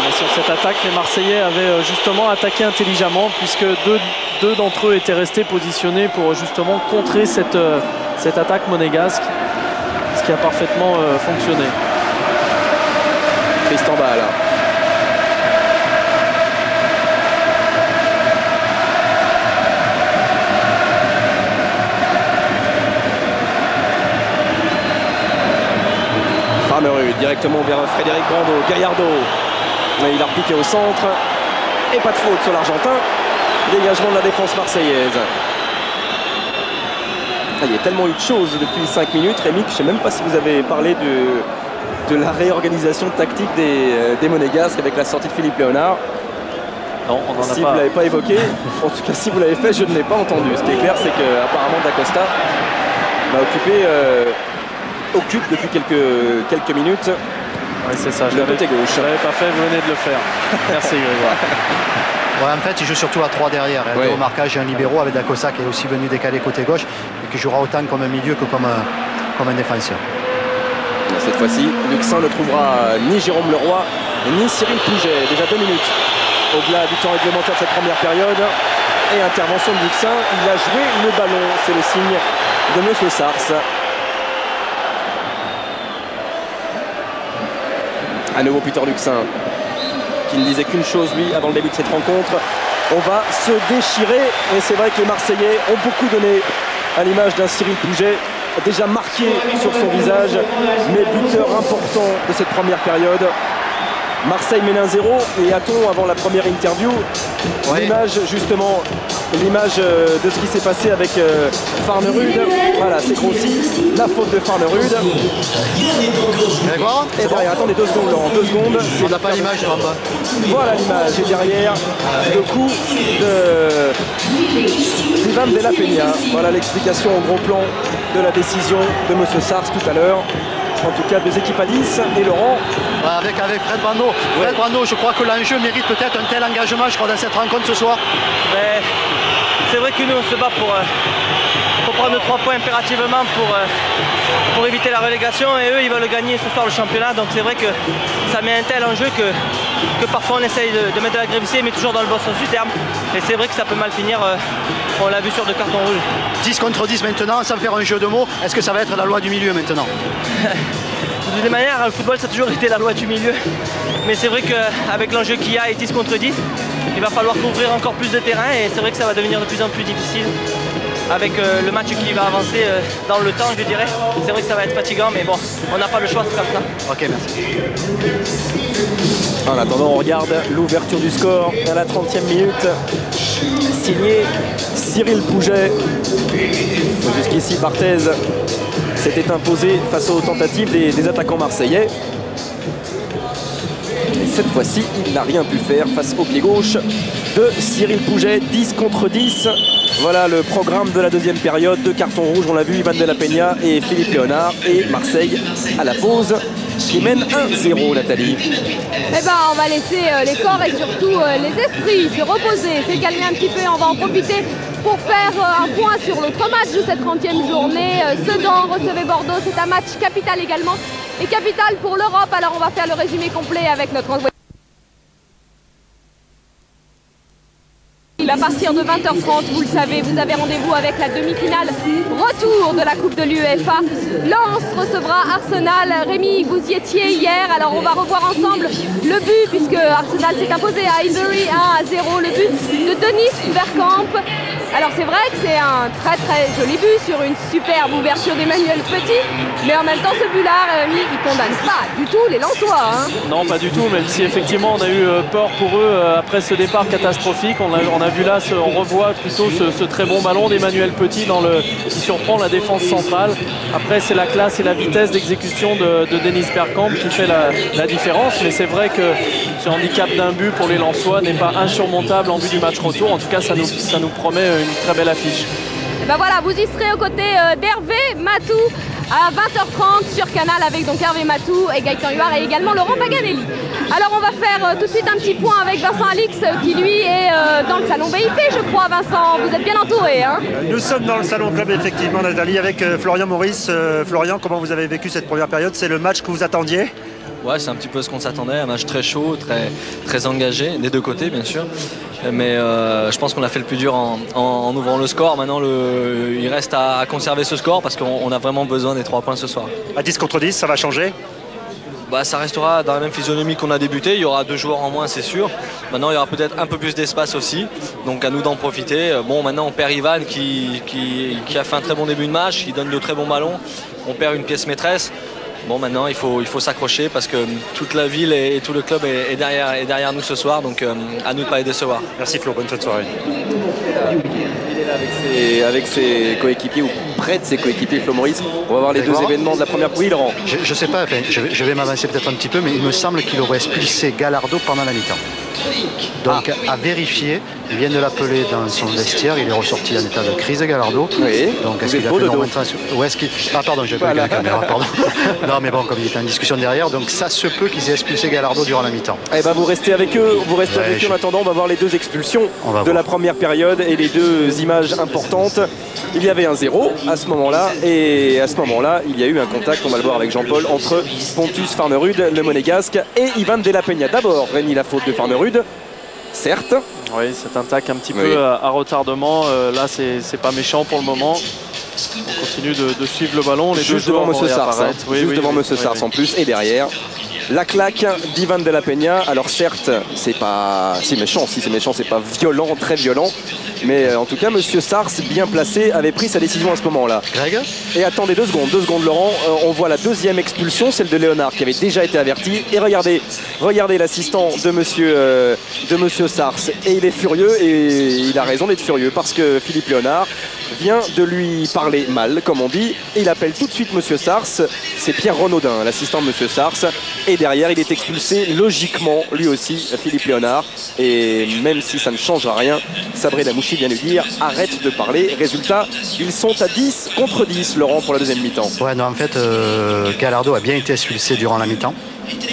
Mais sur cette attaque, les Marseillais avaient justement attaqué intelligemment puisque deux d'entre eux étaient restés positionnés pour justement contrer cette attaque monégasque. Ce qui a parfaitement fonctionné. Tristan Ball. Farnerud directement vers Frédéric Brando. Gallardo. Il a repiqué au centre. Et pas de faute sur l'Argentin. Dégagement de la défense marseillaise. Il y a tellement eu de choses depuis 5 minutes. Rémi, je ne sais même pas si vous avez parlé de la réorganisation tactique des Monégasques avec la sortie de Philippe Léonard. Non, on n'en a pas. Si vous ne l'avez pas évoqué, en tout cas si vous l'avez fait, je ne l'ai pas entendu. Ce qui est clair, c'est qu'apparemment D'Acosta occupe depuis quelques minutes. Oui, c'est ça, je le côté gauche. Je ne l'avais pas fait, vous venez de le faire. Merci Grégoire. Ouais, en fait, il joue surtout à 3 derrière. Ouais. Au marquage, un libéro avec D'Acosta qui est aussi venu décaler côté gauche et qui jouera autant comme un milieu que comme un défenseur. Cette fois-ci, Luxin ne trouvera ni Jérôme Leroy ni Cyril Pouget. Déjà 2 minutes au-delà du temps réglementaire de cette première période. Et intervention de Luxin, il a joué le ballon. C'est le signe de Monsieur Sars. À nouveau Peter Luxin, qui ne disait qu'une chose lui avant le début de cette rencontre: on va se déchirer. Et c'est vrai que les Marseillais ont beaucoup donné à l'image d'un Cyril Pouget déjà marqué sur son visage, mais buteur important de cette première période. Marseille mène 1-0 et a-t-on, avant la première interview, l'image justement, l'image de ce qui s'est passé avec Farnerud. Voilà, c'est grossi, la faute de Farnerud. Et derrière, attendez 2 secondes Laurent, 2 secondes. On n'a pas l'image en bas. Voilà l'image, et derrière, le coup d'Ivan De La Peña. Voilà l'explication au gros plan de la décision de Monsieur Sars tout à l'heure. En tout cas, 2 équipes à 10 et Laurent. Avec Fred Brando. Fred Brando, je crois que l'enjeu mérite peut-être un tel engagement, je crois, dans cette rencontre ce soir. Mais c'est vrai que nous, on se bat pour prendre 3 points impérativement pour éviter la relégation, et eux, ils veulent gagner ce soir le championnat. Donc c'est vrai que ça met un tel enjeu que que parfois on essaye de mettre de la grévissée, mais toujours dans le bon sens du terme. Et c'est vrai que ça peut mal finir, on l'a vu sur 2 cartons rouges. 10 contre 10 maintenant, sans faire un jeu de mots, est-ce que ça va être la loi du milieu maintenant? De toute manière, le football ça a toujours été la loi du milieu. Mais c'est vrai qu'avec l'enjeu qu'il y a et 10 contre 10, il va falloir couvrir encore plus de terrain et c'est vrai que ça va devenir de plus en plus difficile avec le match qui va avancer dans le temps, je dirais. C'est vrai que ça va être fatigant, mais bon, on n'a pas le choix, c'est comme ça. Ok, merci. En attendant, on regarde l'ouverture du score à la 30e minute. Signé Cyril Pouget. Jusqu'ici, Barthez s'était imposé face aux tentatives des attaquants marseillais. Et cette fois-ci, il n'a rien pu faire face au pied gauche de Cyril Pouget. 10 contre 10. Voilà le programme de la deuxième période. 2 cartons rouges, on l'a vu, Ivan de la Peña et Philippe Léonard. Et Marseille à la pause qui mène 1-0, Nathalie. Eh ben, on va laisser les corps et surtout les esprits se reposer, se calmer un petit peu. On va en profiter pour faire un point sur l'autre match de cette 30e journée. Sedan recevait Bordeaux, c'est un match capital également. Et capital pour l'Europe. Alors on va faire le résumé complet avec notre envoyé. À partir de 20h30, vous le savez, vous avez rendez-vous avec la demi-finale retour de la Coupe de l'UEFA. Lens recevra Arsenal. Rémi, vous y étiez hier, alors on va revoir ensemble le but puisque Arsenal s'est imposé à Highbury 1-0. Le but de Denis Bergkamp. Alors c'est vrai que c'est un très très joli but sur une superbe ouverture d'Emmanuel Petit, mais en même temps ce but-là, Rémi, il condamne pas du tout les Lensois. Hein. Non, pas du tout, même si effectivement on a eu peur pour eux après ce départ catastrophique. On a vu là, on revoit plutôt ce très bon ballon d'Emmanuel Petit qui surprend la défense centrale. Après c'est la classe et la vitesse d'exécution de Denis Bergkamp qui fait la différence, mais c'est vrai que ce handicap d'un but pour les Lensois n'est pas insurmontable en vue du match retour. En tout cas ça nous promet une très belle affiche. Et ben voilà, vous y serez aux côtés d'Hervé Matou à 20h30 sur Canal avec donc Hervé Matou et Gaëtan Huard et également Laurent Paganelli. Alors on va faire tout de suite un petit point avec Vincent Alix qui lui est dans le salon BIP, je crois. Vincent, vous êtes bien entouré hein? Nous sommes dans le salon club effectivement, Nathalie, avec Florian Maurice. Florian, comment vous avez vécu cette première période? C'est le match que vous attendiez? Ouais, c'est un petit peu ce qu'on s'attendait, un match très chaud, très engagé, des deux côtés bien sûr. Mais je pense qu'on a fait le plus dur en ouvrant le score. Maintenant, il reste à conserver ce score parce qu'on a vraiment besoin des 3 points ce soir. À 10 contre 10, ça va changer? Ça restera dans la même physionomie qu'on a débuté. Il y aura 2 joueurs en moins, c'est sûr. Maintenant, il y aura peut-être un peu plus d'espace aussi. Donc à nous d'en profiter. Bon, maintenant, on perd Ivan qui a fait un très bon début de match. Il donne de très bons ballons. On perd une pièce maîtresse. Bon, maintenant, il faut s'accrocher parce que toute la ville et tout le club est derrière nous ce soir. Donc, à nous de ne pas les décevoir. Merci Flo, bonne fin de soirée. Il est là avec ses coéquipiers ou près de ses coéquipiers, Flo Maurice. On va voir les 2 événements de la première. Oui, Laurent. Je sais pas, je vais m'avancer peut-être un petit peu, mais il me semble qu'il aurait expulsé Gallardo pendant la mi-temps. Donc à vérifier, il vient de l'appeler dans son vestiaire, il est ressorti en état de crise Gallardo. Oui. Donc est-ce qu'il a fait une remontation ou est-ce qu'il... Ah pardon, j'ai pas vu la caméra, pardon. Non mais bon, comme il était en discussion derrière, donc ça se peut qu'ils aient expulsé Gallardo durant la mi-temps. Eh ben vous restez avec eux, en attendant, on va voir les 2 expulsions de la première période et les 2 images importantes. Il y avait un 0 à ce moment-là et à ce moment-là, il y a eu un contact, on va le voir avec Jean-Paul, entre Pontus Farnerud, le monégasque, et Ivan de la Peña. D'abord, Rémi, la faute de Farnerud. Certes. Oui, c'est un tac un petit peu à retardement. Là, c'est pas méchant pour le moment. On continue de suivre le ballon. Les juste devant Monsieur Sars. Juste devant Monsieur Sars en plus. Et derrière, la claque d'Ivan de la Peña. Alors certes, c'est pas si méchant. Si c'est méchant, c'est pas violent, très violent. Mais en tout cas, Monsieur Sars, bien placé, avait pris sa décision à ce moment-là. Greg. Et attendez 2 secondes, Laurent. On voit la 2e expulsion, celle de Léonard, qui avait déjà été averti. Et regardez l'assistant de Monsieur Sars. Et il est furieux, et il a raison d'être furieux, parce que Philippe Léonard vient de lui parler mal, comme on dit. Et il appelle tout de suite Monsieur Sars. C'est Pierre Renaudin, l'assistant de Monsieur Sars. Et derrière, il est expulsé logiquement, lui aussi, Philippe Léonard. Et même si ça ne change rien, Sabré Lamouchi qui vient lui dire arrête de parler. Résultat, ils sont à 10 contre 10, Laurent, pour la deuxième mi-temps. Ouais, non, en fait, Gallardo a bien été expulsé durant la mi-temps.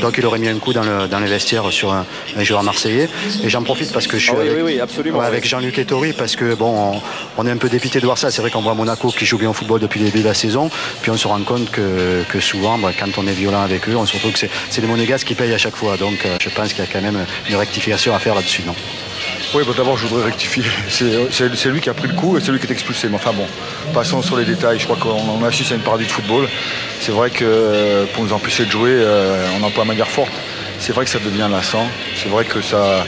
Donc il aurait mis un coup dans les vestiaires sur un joueur marseillais. Et j'en profite parce que je suis avec Jean-Luc Ettori, parce que bon, on est un peu dépité de voir ça. C'est vrai qu'on voit Monaco qui joue bien au football depuis le début de la saison. Puis on se rend compte que souvent, quand on est violent avec eux, on se retrouve que c'est les Monégasques qui payent à chaque fois. Donc je pense qu'il y a quand même une rectification à faire là-dessus, non? Oui, bon, d'abord je voudrais rectifier. C'est lui qui a pris le coup et c'est lui qui est expulsé. Mais enfin bon, passons sur les détails. Je crois qu'on assiste à une parodie de football. C'est vrai que pour nous empêcher de jouer, on emploie une manière forte. C'est vrai que ça devient lassant. C'est vrai que ça.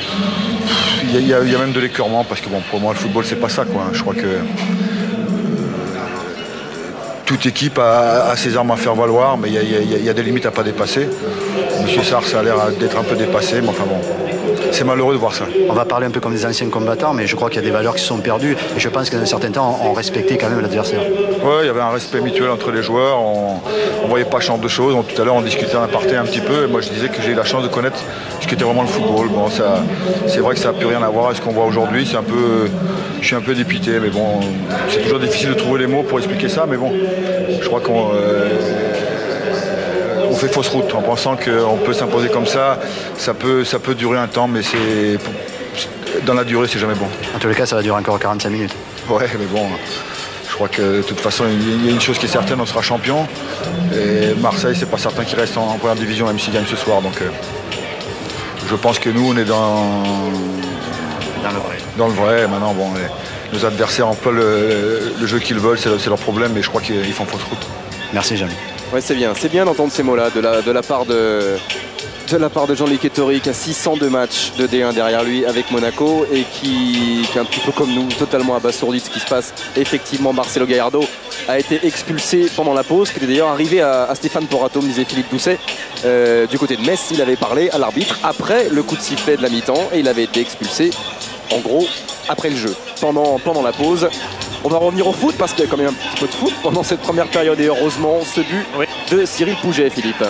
Il y a même de l'écœurement parce que bon, pour moi le football c'est pas ça, quoi. Je crois que toute équipe a ses armes à faire valoir, mais il y a des limites à pas dépasser. Monsieur Sarr, ça a l'air d'être un peu dépassé, mais enfin bon. C'est malheureux de voir ça. On va parler un peu comme des anciens combattants, mais je crois qu'il y a des valeurs qui se sont perdues. Et je pense qu'à un certain temps, on respectait quand même l'adversaire. Oui, il y avait un respect mutuel entre les joueurs. On ne voyait pas champ de choses. Donc, tout à l'heure, on discutait en aparté un petit peu. Et moi, je disais que j'ai eu la chance de connaître ce qu'était vraiment le football. Bon, c'est vrai que ça n'a plus rien à voir avec ce qu'on voit aujourd'hui. Je suis un peu dépité. Mais bon, c'est toujours difficile de trouver les mots pour expliquer ça. Mais bon, je crois qu'on fait fausse route en pensant qu'on peut s'imposer comme ça. Ça peut durer un temps, mais dans la durée, c'est jamais bon. En tous les cas, ça va durer encore 45 minutes. Ouais, mais bon, je crois que de toute façon, il y a une chose qui est certaine, on sera champion. Et Marseille, c'est pas certain qu'il reste en première division, même s'il gagne ce soir. Donc, je pense que nous, on est dans le vrai. Et maintenant, bon, nos adversaires emploient le jeu qu'ils veulent, c'est leur problème, mais je crois qu'ils font fausse route. Merci, Jean-Luc. Ouais, c'est bien d'entendre ces mots-là de la part de Jean-Luc Ettori, qui a 602 matchs de D1 derrière lui avec Monaco et qui est un petit peu comme nous, totalement abasourdi de ce qui se passe. Effectivement, Marcelo Gallardo a été expulsé pendant la pause, qui était d'ailleurs arrivé à Stéphane Porato, me disait Philippe Doucet. Du côté de Metz, il avait parlé à l'arbitre après le coup de sifflet de la mi-temps et il avait été expulsé, en gros, après le jeu, pendant la pause. On va revenir au foot parce qu'il y a quand même un petit peu de foot pendant cette première période et heureusement ce but de Cyril Pouget, Philippe.